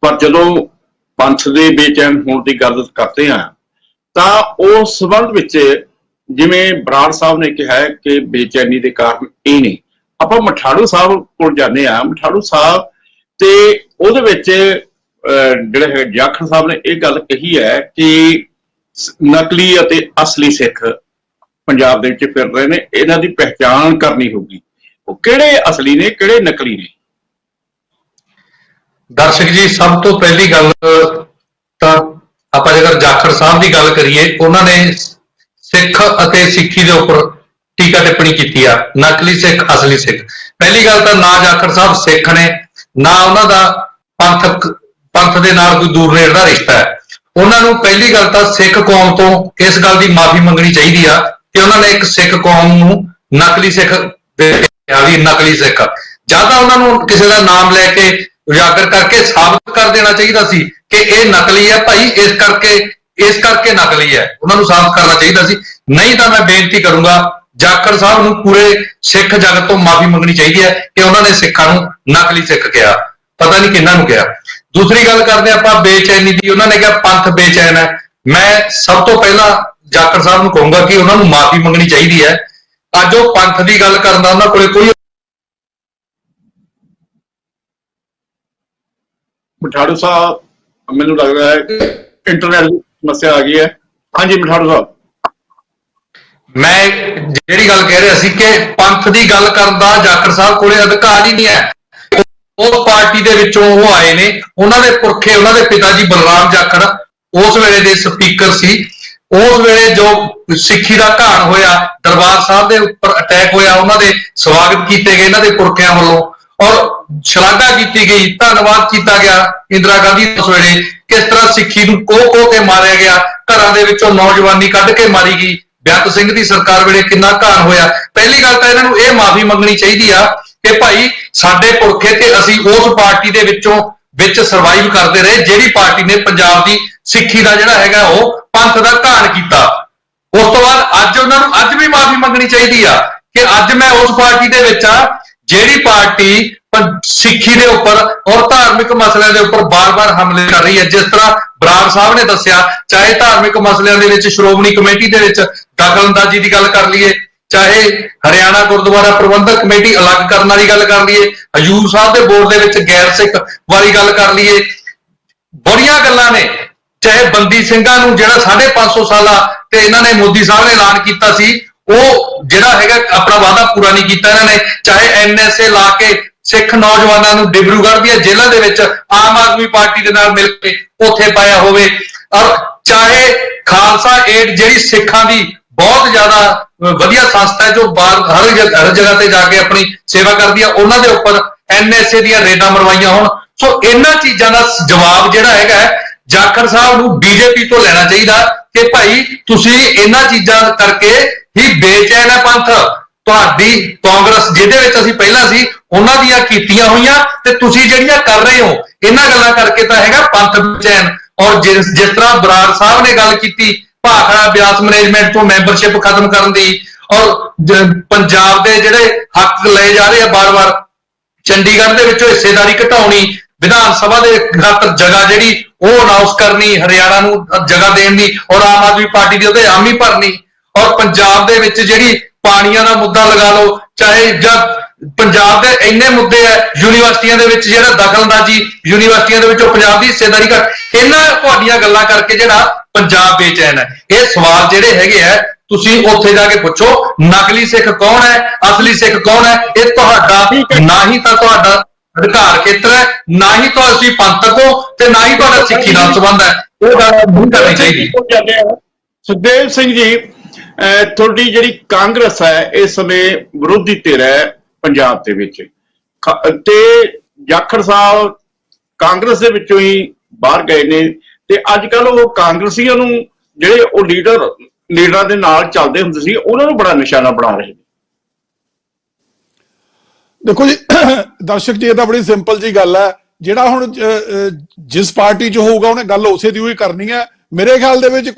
ਪਰ ਜਦੋਂ ਪੰਥ ਦੇ ਬੇਚੈਨ ਹੋਣ ਦੀ ਗੱਲ ਕਰਦੇ ਆ ਤਾਂ ਉਸ ਸੰਬੰਧ ਵਿੱਚ ਜਿਵੇਂ ਬਰਾੜ ਸਾਹਿਬ ਨੇ ਕਿਹਾ ਕਿ ਬੇਚੈਨੀ ਦੇ ਕਾਰਨ ਇਹ ਨੇ, ਆਪਾਂ ਮਠਾੜੂ ਸਾਹਿਬ ਕੋਲ ਜਾਂਦੇ ਆ। ਮਠਾੜੂ ਸਾਹਿਬ ਤੇ ਉਹਦੇ ਵਿੱਚ ਜਿਹੜੇ ਜਾਖੜ ਸਾਹਿਬ ਨੇ ਇਹ ਗੱਲ ਕਹੀ ਹੈ ਕਿ ਨਕਲੀ ਅਤੇ ਅਸਲੀ ਸਿੱਖ ਪੰਜਾਬ ਦੇ ਵਿੱਚ ਫਿਰ ਰਹੇ ਨੇ, ਇਹਨਾਂ ਦੀ ਪਹਿਚਾਣ ਕਰਨੀ ਹੋਊਗੀ। ਉਹ ਕਿਹੜੇ ਅਸਲੀ ਨੇ, ਕਿਹੜੇ ਨਕਲੀ ਨੇ? ਦਰਸ਼ਕ ਜੀ, ਸਭ ਤੋਂ ਪਹਿਲੀ ਗੱਲ ਤਾਂ ਆਪਾਂ ਜੇਕਰ ਜਾਖੜ ਸਾਹਿਬ ਦੀ ਗੱਲ ਕਰੀਏ, ਉਹਨਾਂ ਨੇ ਸਿੱਖ ਅਤੇ ਸਿੱਖੀ ਦੇ ਉੱਪਰ ਟੀਕਾ ਟਿੱਪਣੀ ਕੀਤੀ ਆ, ਨਕਲੀ ਸਿੱਖ ਅਸਲੀ ਸਿੱਖ। ਪਹਿਲੀ ਗੱਲ ਤਾਂ ਨਾ ਜਾਖੜ ਸਾਹਿਬ ਸਿੱਖ ਨੇ, ਨਾ ਉਹਨਾਂ ਦਾ ਪੰਥ ਦੇ ਨਾਲ ਕੋਈ ਦੂਰ ਨੇੜੇ ਦਾ ਰਿਸ਼ਤਾ ਹੈ। ਉਹਨਾਂ ਨੂੰ ਪਹਿਲੀ ਗੱਲ ਤਾਂ ਸਿੱਖ ਕੌਮ ਤੋਂ ਇਸ ਗੱਲ ਦੀ ਮਾਫੀ ਮੰਗਣੀ ਚਾਹੀਦੀ ਆ ਕਿ ਉਹਨਾਂ ਨੇ ਇੱਕ ਸਿੱਖ ਕੌਮ ਨੂੰ ਨਕਲੀ ਸਿੱਖ ਵੀ ਨਕਲੀ ਸਿੱਖ, ਜਾਂ ਤਾਂ ਉਹਨਾਂ ਨੂੰ ਕਿਸੇ ਦਾ ਨਾਮ ਲੈ ਕੇ ਉਜਾਗਰ ਕਰਕੇ ਸਾਬਤ ਕਰ ਦੇਣਾ ਚਾਹੀਦਾ ਸੀ ਕਿ ਇਹ ਨਕਲੀ ਹੈ ਭਾਈ, ਇਸ ਕਰਕੇ ਨਕਲੀ ਹੈ, ਉਹਨਾਂ ਨੂੰ ਸਾਬਤ ਕਰਨਾ ਚਾਹੀਦਾ ਸੀ। ਨਹੀਂ ਤਾਂ ਮੈਂ ਬੇਨਤੀ ਕਰੂੰਗਾ ਜਾਖੜ ਸਾਹਿਬ ਨੂੰ ਪੂਰੇ ਸਿੱਖ ਜਗਤ ਤੋਂ ਮਾਫੀ ਮੰਗਣੀ ਚਾਹੀਦੀ ਹੈ ਕਿ ਉਹਨਾਂ ਨੇ ਸਿੱਖਾਂ ਨੂੰ ਨਕਲੀ ਸਿੱਖ ਕਿਹਾ, ਪਤਾ ਨਹੀਂ ਕਿਹਨਾਂ ਨੂੰ ਕਿਹਾ। ਦੂਸਰੀ ਗੱਲ ਕਰਦੇ ਆਪਾਂ ਬੇਚੈਨੀ ਦੀ, ਉਹਨਾਂ ਨੇ ਕਿਹਾ ਪੰਥ ਬੇਚੈਨ ਹੈ। ਮੈਂ ਸਭ ਤੋਂ ਪਹਿਲਾਂ ਜਾਖੜ ਸਾਹਿਬ ਨੂੰ ਕਹੂੰਗਾ ਕਿ ਉਹਨਾਂ ਨੂੰ ਮਾਫੀ ਮੰਗਣੀ ਚਾਹੀਦੀ ਹੈ। ਅੱਜ ਉਹ ਪੰਥ ਦੀ ਗੱਲ ਕਰਨ ਦਾ ਉਹਨਾਂ ਕੋਲੇ ਕੋਈ ਮਠਾੜੂ ਸਾਹਿਬ, ਮੈਨੂੰ ਲੱਗਦਾ ਹੈ ਇੰਟਰਨੈਟ ਦੀ ਸਮੱਸਿਆ ਆ ਗਈ ਹੈ। ਹਾਂਜੀ ਮਠਾੜੂ ਸਾਹਿਬ, ਮੈਂ ਜਿਹੜੀ ਗੱਲ ਕਹਿ ਰਿਹਾ ਸੀ ਕਿ ਪੰਥ ਦੀ ਗੱਲ ਕਰਨ ਦਾ ਜਾਖੜ ਸਾਹਿਬ ਕੋਲੇ ਅਧਿਕਾਰ ਹੀ ਨਹੀਂ ਹੈ। ਉਸ ਪਾਰਟੀ ਦੇ ਵਿੱਚੋਂ ਉਹ ਆਏ ਨੇ, ਉਹਨਾਂ ਦੇ ਪੁਰਖੇ, ਉਹਨਾਂ ਦੇ ਪਿਤਾ ਜੀ ਬਲਰਾਮ ਜਾਖੜ ਉਸ ਵੇਲੇ ਦੇ ਸਪੀਕਰ ਸੀ। ਉਸ ਵੇਲੇ ਜੋ ਸਿੱਖੀ ਦਾ ਘਾਣ ਹੋਇਆ, ਦਰਬਾਰ ਸਾਹਿਬ ਦੇ ਉੱਪਰ ਅਟੈਕ ਹੋਇਆ, ਉਹਨਾਂ ਦੇ ਸਵਾਗਤ ਕੀਤੇ ਗਏ ਇਹਨਾਂ ਦੇ ਪੁਰਖਿਆਂ ਵੱਲੋਂ ਔਰ ਸ਼ਲਾਘਾ ਕੀਤੀ ਗਈ, ਧੰਨਵਾਦ ਕੀਤਾ ਗਿਆ ਇੰਦਰਾ ਗਾਂਧੀ ਉਸ ਵੇਲੇ। ਕਿਸ ਤਰ੍ਹਾਂ ਸਿੱਖੀ ਨੂੰ ਕੋਹ ਕੇ ਮਾਰਿਆ ਗਿਆ, ਘਰਾਂ ਦੇ ਵਿੱਚੋਂ ਨੌਜਵਾਨੀ ਕੱਢ ਕੇ ਮਾਰੀ ਗਈ। ਬੇਅੰਤ ਸਿੰਘ ਦੀ ਸਰਕਾਰ ਵੇਲੇ ਕਿੰਨਾ ਘਾਣ ਹੋਇਆ। ਪਹਿਲੀ ਗੱਲ ਤਾਂ ਇਹਨਾਂ ਨੂੰ ਇਹ ਮਾਫੀ ਮੰਗਣੀ ਚਾਹੀਦੀ ਆ ਕਿ ਭਾਈ ਸਾਡੇ ਪੁਰਖੇ ਤੇ ਅਸੀਂ ਉਸ ਪਾਰਟੀ ਦੇ ਵਿੱਚ ਸਰਵਾਈਵ ਕਰਦੇ ਰਹੇ ਜਿਹੜੀ ਪਾਰਟੀ ਨੇ ਪੰਜਾਬ ਦੀ ਸਿੱਖੀ ਦਾ ਜਿਹੜਾ ਹੈਗਾ ਉਹ ਪੰਥ ਦਾ ਘਾਣ ਕੀਤਾ। ਉਸ ਤੋਂ ਬਾਅਦ ਅੱਜ ਉਹਨਾਂ ਨੂੰ ਅੱਜ ਵੀ ਮਾਫੀ ਮੰਗਣੀ ਚਾਹੀਦੀ ਆ ਕਿ ਅੱਜ ਮੈਂ ਉਸ ਪਾਰਟੀ ਦੇ ਵਿੱਚ ਆ ਜਿਹੜੀ ਪਾਰਟੀ ਸਿੱਖੀ ਦੇ ਉੱਪਰ ਔਰ ਧਾਰਮਿਕ ਮਸਲਿਆਂ ਦੇ ਉੱਪਰ ਬਾਰ-ਬਾਰ ਹਮਲੇ ਕਰ ਰਹੀ ਹੈ। ਜਿਸ ਤਰ੍ਹਾਂ ਬਰਾੜ ਸਾਹਿਬ ਨੇ ਦੱਸਿਆ, ਚਾਹੇ ਧਾਰਮਿਕ ਮਸਲਿਆਂ ਦੇ ਵਿੱਚ ਸ਼੍ਰੋਮਣੀ ਕਮੇਟੀ ਦੇ ਵਿੱਚ ਦਖਲਅੰਦਾਜ਼ੀ ਦੀ ਗੱਲ ਕਰ ਲਈਏ, ਚਾਹੇ ਹਰਿਆਣਾ ਗੁਰਦੁਆਰਾ ਪ੍ਰਬੰਧਕ ਕਮੇਟੀ ਅਲੱਗ ਕਰਨ ਵਾਲੀ ਗੱਲ ਕਰ ਲਈਏ, ਹਜੂਰ ਸਾਹਿਬ ਦੇ ਬੋਰਡ ਦੇ ਵਿੱਚ ਗੈਰ ਸਿੱਖ ਵਾਲੀ ਗੱਲ ਕਰ ਲਈਏ, ਬੜੀਆਂ ਗੱਲਾਂ ਨੇ। ਚਾਹੇ ਬੰਦੀ ਸਿੰਘਾਂ ਨੂੰ ਜਿਹੜਾ 550 ਸਾਲਾ ਤੇ ਇਹਨਾਂ ਨੇ ਮੋਦੀ ਸਾਹਿਬ ਨੇ ਐਲਾਨ ਕੀਤਾ ਸੀ, ਉਹ ਜਿਹੜਾ ਹੈਗਾ ਆਪਣਾ ਵਾਅਦਾ ਪੂਰਾ ਨਹੀਂ ਕੀਤਾ ਇਹਨਾਂ ਨੇ। ਚਾਹੇ NSA ਲਾ ਕੇ ਸਿੱਖ ਨੌਜਵਾਨਾਂ ਨੂੰ ਡਿਬਰੂਗੜ੍ਹ ਦੀਆਂ ਜੇਲ੍ਹਾਂ ਦੇ ਵਿੱਚ ਆਮ ਆਦਮੀ ਪਾਰਟੀ ਦੇ ਨਾਲ ਮਿਲ ਕੇ ਉੱਥੇ ਪਾਇਆ ਹੋਵੇ, ਔਰ ਚਾਹੇ ਖਾਲਸਾ ਏਡ ਜਿਹੜੀ ਸਿੱਖਾਂ ਦੀ ਬਹੁਤ ਜ਼ਿਆਦਾ ਵਧੀਆ ਸੰਸਥਾ ਹੈ ਜੋ ਹਰ ਜਗ੍ਹਾ ਤੇ ਜਾ ਕੇ ਆਪਣੀ ਸੇਵਾ ਕਰਦੀ ਆ, ਉਹਨਾਂ ਦੇ ਉੱਪਰ NSA ਦੀਆਂ ਰੇਡਾਂ ਮਰਵਾਈਆਂ ਹੋਣ। ਸੋ ਇਹਨਾਂ ਚੀਜ਼ਾਂ ਦਾ ਜਵਾਬ ਜਿਹੜਾ ਹੈਗਾ ਜਾਖੜ ਸਾਹਿਬ ਨੂੰ BJP ਤੋਂ ਲੈਣਾ ਚਾਹੀਦਾ ਕਿ ਭਾਈ ਤੁਸੀਂ ਇਹਨਾਂ ਚੀਜ਼ਾਂ ਕਰਕੇ ਹੀ ਬੇਚੈਨ ਹੈ ਪੰਥ। ਤੁਹਾਡੀ ਕਾਂਗਰਸ ਜਿਹਦੇ ਵਿੱਚ ਅਸੀਂ ਪਹਿਲਾਂ ਸੀ ਉਹਨਾਂ ਦੀਆਂ ਕੀਤੀਆਂ ਹੋਈਆਂ ਤੇ ਤੁਸੀਂ ਜਿਹੜੀਆਂ ਕਰ ਰਹੇ ਹੋ ਇਹਨਾਂ ਗੱਲਾਂ ਕਰਕੇ ਤਾਂ ਹੈਗਾ ਪੰਥ ਬੇਚੈਨ। ਔਰ ਜਿਸ ਤਰ੍ਹਾਂ ਬਰਾੜ ਸਾਹਿਬ ਨੇ ਗੱਲ ਕੀਤੀ ਭਾਖੜਾ ਬਿਆਸ ਮੈਨੇਜਮੈਂਟ ਤੋਂ ਮੈਂਬਰਸ਼ਿਪ ਖਤਮ ਕਰਨ ਦੀ, ਔਰ ਪੰਜਾਬ ਦੇ ਜਿਹੜੇ ਹੱਕ ਲਏ ਜਾ ਰਹੇ ਆ ਬਾਰ-ਬਾਰ, ਚੰਡੀਗੜ੍ਹ ਦੇ ਵਿੱਚੋਂ ਹਿੱਸੇਦਾਰੀ ਘਟਾਉਣੀ, ਵਿਧਾਨ ਸਭਾ ਦੇ ਖਾਤਰ ਜਗ੍ਹਾ ਜਿਹੜੀ ਉਹ ਅਨਾਉਂਸ ਕਰਨੀ, ਹਰਿਆਣਾ ਨੂੰ ਜਗ੍ਹਾ ਦੇਣ ਦੀ ਔਰ ਆਮ ਆਦਮੀ ਪਾਰਟੀ ਦੀ ਉਹਦੇ ਆਮੀ ਭਰਨੀ, ਔਰ ਪੰਜਾਬ ਦੇ ਵਿੱਚ ਜਿਹੜੀ ਪਾਣੀਆਂ ਦਾ ਮੁੱਦਾ ਲਗਾ ਲਓ, ਚਾਹੇ ਜਦ ਪੰਜਾਬ ਦੇ ਇੰਨੇ ਮੁੱਦੇ ਆ, ਯੂਨੀਵਰਸਿਟੀਆਂ ਦੇ ਵਿੱਚ ਜਿਹੜਾ ਦਖਲਅੰਦਾਜ਼ੀ, ਯੂਨੀਵਰਸਿਟੀਆਂ ਦੇ ਵਿੱਚੋਂ ਪੰਜਾਬ ਦੀ ਹਿੱਸੇਦਾਰੀ ਘੱਟ, ਇਹਨਾਂ ਤੁਹਾਡੀਆਂ ਗੱਲਾਂ ਕਰਕੇ ਜਿਹੜਾ ਪੰਜਾਬ ਬੇਚੈਨ ਹੈ। ਇਹ ਸਵਾਲ ਜਿਹੜੇ ਹੈਗੇ ਆ ਤੁਸੀਂ ਉੱਥੇ ਜਾ ਕੇ ਪੁੱਛੋ, ਨਕਲੀ ਸਿੱਖ ਕੌਣ ਹੈ, ਅਸਲੀ ਸਿੱਖ ਕੌਣ ਹੈ। ਇਹ ਤੁਹਾਡਾ ਨਾ ਹੀ ਤਾਂ ਤੁਹਾਡਾ ਅਧਿਕਾਰ ਖੇਤਰ ਹੈ, ਨਾ ਹੀ ਤੁਸੀਂ ਪੰਥਕ ਹੋ ਤੇ ਨਾ ਹੀ ਤੁਹਾਡਾ ਸਿੱਖੀ ਨਾਲ ਸੰਬੰਧ ਹੈ। ਉਹ ਗੱਲ ਨਹੀਂ ਕਰਨੀ ਚਾਹੀਦੀ। ਸੁਖਦੇਵ ਸਿੰਘ ਜੀ, ਤੁਹਾਡੀ ਜਿਹੜੀ ਕਾਂਗਰਸ ਹੈ ਇਸ ਸਮੇਂ ਵਿਰੋਧੀ ਧਿਰ ਹੈ ਪੰਜਾਬ ਦੇ ਵਿੱਚ, ਤੇ ਜਾਖੜ ਸਾਹਿਬ ਕਾਂਗਰਸ ਦੇ ਵਿੱਚੋਂ ਹੀ ਬਾਹਰ ਗਏ ਨੇ ਤੇ ਅੱਜ ਕੱਲ ਉਹ ਕਾਂਗਰਸੀਆਂ ਨੂੰ ਜਿਹੜੇ ਉਹ ਲੀਡਰਾਂ ਦੇ ਨਾਲ ਚੱਲਦੇ ਹੁੰਦੇ ਸੀ ਉਹਨਾਂ ਨੂੰ ਬੜਾ ਨਿਸ਼ਾਨਾ ਬਣਾ ਰਹੇ ਨੇ। ਦੇਖੋ ਜੀ ਦਰਸ਼ਕ ਜੀ, ਇਹ ਤਾਂ ਬੜੀ ਸਿੰਪਲ ਜੀ ਗੱਲ ਹੈ। ਜਿਹੜਾ ਹੁਣ ਜਿਸ ਪਾਰਟੀ 'ਚ ਹੋਊਗਾ ਉਹਨੇ ਗੱਲ ਉਸੇ ਦੀ ਹੋਈ ਕਰਨੀ ਹੈ। ਮੇਰੇ ਖਿਆਲ ਦੇ ਵਿੱਚ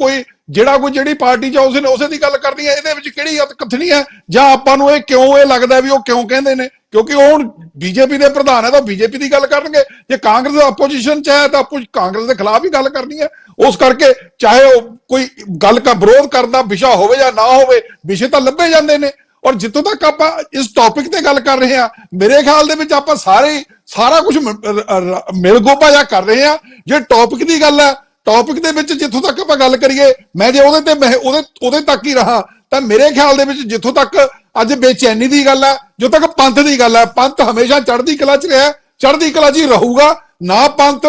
ਜਿਹੜੀ ਪਾਰਟੀ 'ਚ ਉਸਨੇ ਉਸੇ ਦੀ ਗੱਲ ਕਰਨੀ ਹੈ। ਇਹਦੇ ਵਿੱਚ ਕਿਹੜੀ ਕਥਨੀ ਹੈ ਜਾਂ ਆਪਾਂ ਨੂੰ ਇਹ ਲੱਗਦਾ ਵੀ ਉਹ ਕਿਉਂ ਕਹਿੰਦੇ ਨੇ? ਕਿਉਂਕਿ ਉਹ ਹੁਣ BJP ਦੇ ਪ੍ਰਧਾਨ ਹੈ ਤਾਂ BJP ਦੀ ਗੱਲ ਕਰਨਗੇ। ਜੇ ਕਾਂਗਰਸ ਆਪੋਜੀਸ਼ਨ 'ਚ ਹੈ ਤਾਂ ਕਾਂਗਰਸ ਦੇ ਖਿਲਾਫ ਹੀ ਗੱਲ ਕਰਨੀ ਹੈ। ਉਸ ਕਰਕੇ ਚਾਹੇ ਉਹ ਕੋਈ ਗੱਲ ਦਾ ਵਿਰੋਧ ਕਰਨ ਦਾ ਵਿਸ਼ਾ ਹੋਵੇ ਜਾਂ ਨਾ ਹੋਵੇ, ਵਿਸ਼ੇ ਤਾਂ ਲੱਭੇ ਜਾਂਦੇ ਨੇ। ਔਰ ਜਿੱਥੋਂ ਤੱਕ ਆਪਾਂ ਇਸ ਟੌਪਿਕ ਤੇ ਗੱਲ ਕਰ ਰਹੇ ਹਾਂ, ਮੇਰੇ ਖਿਆਲ ਦੇ ਵਿੱਚ ਆਪਾਂ ਸਾਰਾ ਕੁਝ ਮਿਲ ਗੋਪਾ ਜਿਹਾ ਕਰ ਰਹੇ ਹਾਂ। ਜੇ ਟੌਪਿਕ ਦੀ ਗੱਲ ਹੈ, ਟੌਪਿਕ ਦੇ ਵਿੱਚ ਜਿੱਥੋਂ ਤੱਕ ਆਪਾਂ ਗੱਲ ਕਰੀਏ, ਮੈਂ ਜੇ ਉਹਦੇ ਤੱਕ ਹੀ ਰਹਾ ਤਾਂ ਮੇਰੇ ਖਿਆਲ ਦੇ ਵਿੱਚ ਜਿੱਥੋਂ ਤੱਕ ਅੱਜ ਬੇਚੈਨੀ ਦੀ ਗੱਲ ਹੈ, ਜਦੋਂ ਤੱਕ ਪੰਥ ਦੀ ਗੱਲ ਹੈ, ਪੰਥ ਹਮੇਸ਼ਾ ਚੜ੍ਹਦੀ ਕਲਾ 'ਚ ਰਿਹਾ, ਚੜ੍ਹਦੀ ਕਲਾ 'ਚ ਹੀ ਰਹੂਗਾ। ਨਾ ਪੰਥ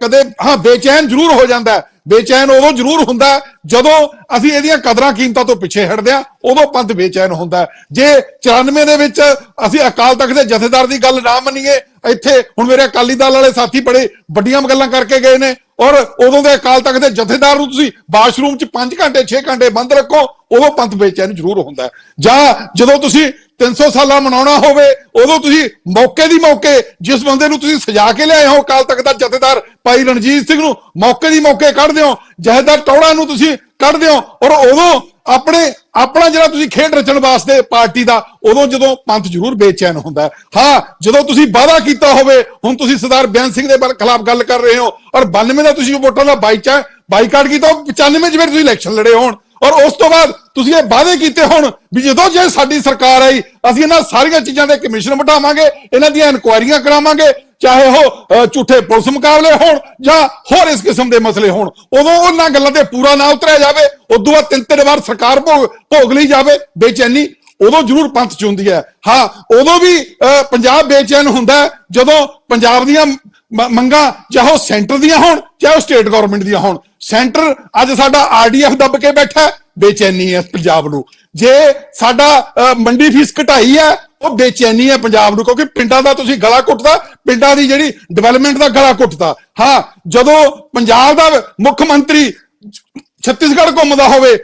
ਕਦੇ ਬੇਚੈਨ ਜ਼ਰੂਰ ਹੋ ਜਾਂਦਾ। ਬੇਚੈਨ ਉਦੋਂ ਜ਼ਰੂਰ ਹੁੰਦਾ ਜਦੋਂ ਅਸੀਂ ਇਹਦੀਆਂ ਕਦਰਾਂ ਕੀਮਤਾਂ ਤੋਂ ਪਿੱਛੇ ਹਟਦੇ ਹਾਂ, ਉਦੋਂ ਪੰਥ ਬੇਚੈਨ ਹੁੰਦਾ। ਜੇ 94 ਦੇ ਵਿੱਚ ਅਸੀਂ ਅਕਾਲ ਤਖਤ ਦੇ ਜਥੇਦਾਰ ਦੀ ਗੱਲ ਨਾ ਮੰਨੀਏ, ਇੱਥੇ ਹੁਣ ਮੇਰੇ ਅਕਾਲੀ ਦਲ ਵਾਲੇ ਸਾਥੀ ਬੜੇ ਵੱਡੀਆਂ ਗੱਲਾਂ ਕਰਕੇ ਗਏ ਨੇ, ਔਰ ਉਦੋਂ ਦੇ ਅਕਾਲ ਤਖਤ ਦੇ ਜਥੇਦਾਰ ਨੂੰ ਤੁਸੀਂ ਵਾਸ਼ਰੂਮ 'ਚ 5 ਘੰਟੇ 6 ਘੰਟੇ ਬੰਦ ਰੱਖੋ, ਉਦੋਂ ਪੰਥ ਬੇਚੈਨ ਜ਼ਰੂਰ ਹੁੰਦਾ। ਜਾਂ ਜਦੋਂ ਤੁਸੀਂ 300 ਸਾਲਾ ਮਨਾਉਣਾ ਹੋਵੇ, ਉਦੋਂ ਤੁਸੀਂ ਮੌਕੇ ਜਿਸ ਬੰਦੇ ਨੂੰ ਤੁਸੀਂ ਸਜਾ ਕੇ ਲਿਆਏ ਹੋ ਅਕਾਲ ਤਖਤ ਦਾ ਜਥੇਦਾਰ ਭਾਈ ਰਣਜੀਤ ਸਿੰਘ ਨੂੰ ਮੌਕੇ ਕੱਢਦੇ ਹੋ, ਜਥੇਦਾਰ ਟੌੜਾ ਨੂੰ ਤੁਸੀਂ ਕੱਢਦੇ ਹੋ, ਔਰ ਉਦੋਂ ਆਪਣਾ ਜਿਹੜਾ ਤੁਸੀਂ ਖੇਡ ਰਚਣ ਵਾਸਤੇ ਪਾਰਟੀ ਦਾ, ਉਦੋਂ ਜਦੋਂ ਪੰਥ ਜ਼ਰੂਰ ਬੇਚੈਨ ਹੁੰਦਾ ਹੈ। ਹਾਂ, ਜਦੋਂ ਤੁਸੀਂ ਵਾਅਦਾ ਕੀਤਾ ਹੋਵੇ, ਹੁਣ ਤੁਸੀਂ ਸਰਦਾਰ ਬੇਅੰਤ ਸਿੰਘ ਦੇ ਖਿਲਾਫ ਗੱਲ ਕਰ ਰਹੇ ਹੋ, ਔਰ 92 ਦਾ ਤੁਸੀਂ ਵੋਟਾਂ ਦਾ ਬਾਈਕਾਟ ਕੀਤਾ, 95 ਚ ਫਿਰ ਤੁਸੀਂ ਇਲੈਕਸ਼ਨ ਲੜੇ ਹੋਣ, ਔਰ ਉਸ ਤੋਂ ਬਾਅਦ ਤੁਸੀਂ ਇਹ ਵਾਅਦੇ ਕੀਤੇ ਹੋਣ ਵੀ ਜਦੋਂ ਜੇ ਸਾਡੀ ਸਰਕਾਰ ਆਈ ਅਸੀਂ ਇਹਨਾਂ ਸਾਰੀਆਂ ਚੀਜ਼ਾਂ ਦੇ ਕਮਿਸ਼ਨ ਬਿਠਾਵਾਂਗੇ, ਇਹਨਾਂ ਦੀਆਂ ਇਨਕੁਆਇਰੀਆਂ ਕਰਾਵਾਂਗੇ, ਚਾਹੇ ਉਹ ਝੂਠੇ ਪੁਲਿਸ ਮੁਕਾਬਲੇ ਹੋਣ ਜਾਂ ਹੋਰ ਇਸ ਕਿਸਮ ਦੇ ਮਸਲੇ ਹੋਣ। ਉਦੋਂ ਉਹਨਾਂ ਗੱਲਾਂ ਤੇ ਪੂਰਾ ਨਾ ਉਤਰਿਆ ਜਾਵੇ, ਉਦੋਂ ਬਾਅਦ ਤਿੰਨ ਵਾਰ ਸਰਕਾਰ ਭੋਗ ਲਈ ਜਾਵੇ ਬੇਚੈਨੀ, ਉਦੋਂ ਜ਼ਰੂਰ ਪੰਥ ਚ ਹੁੰਦੀ ਹੈ। ਹਾਂ, ਉਦੋਂ ਵੀ ਪੰਜਾਬ ਬੇਚੈਨ ਹੁੰਦਾ ਜਦੋਂ ਪੰਜਾਬ ਦੀਆਂ ਮੰਗਾਂ, ਚਾਹੇ ਉਹ ਸੈਂਟਰ ਦੀਆਂ ਹੋਣ ਚਾਹੇ ਉਹ ਸਟੇਟ ਗਵਰਨਮੈਂਟ ਦੀਆਂ ਹੋਣ। ਸੈਂਟਰ ਅੱਜ ਸਾਡਾ ਆਰਡੀਐਫ ਦੱਬ ਕੇ ਬੈਠਾ, ਬੇਚੈਨੀ ਹੈ ਪੰਜਾਬ ਨੂੰ। ਜੇ ਸਾਡਾ ਮੰਡੀ ਫੀਸ ਘਟਾਈ ਹੈ, ਉਹ ਬੇਚੈਨੀ ਹੈ ਪੰਜਾਬ ਨੂੰ, ਕਿਉਂਕਿ ਪਿੰਡਾਂ ਦਾ ਤੁਸੀਂ ਗਲਾ ਘੁੱਟਦਾ, ਪਿੰਡਾਂ ਦੀ ਜਿਹੜੀ ਡਿਵੈਲਪਮੈਂਟ ਦਾ ਗਲਾ ਘੁੱਟਦਾ। ਹਾਂ, ਜਦੋਂ ਪੰਜਾਬ ਦਾ ਮੁੱਖ ਮੰਤਰੀ ਛੱਤੀਸਗੜ੍ਹ ਘੁੰਮਦਾ ਹੋਵੇ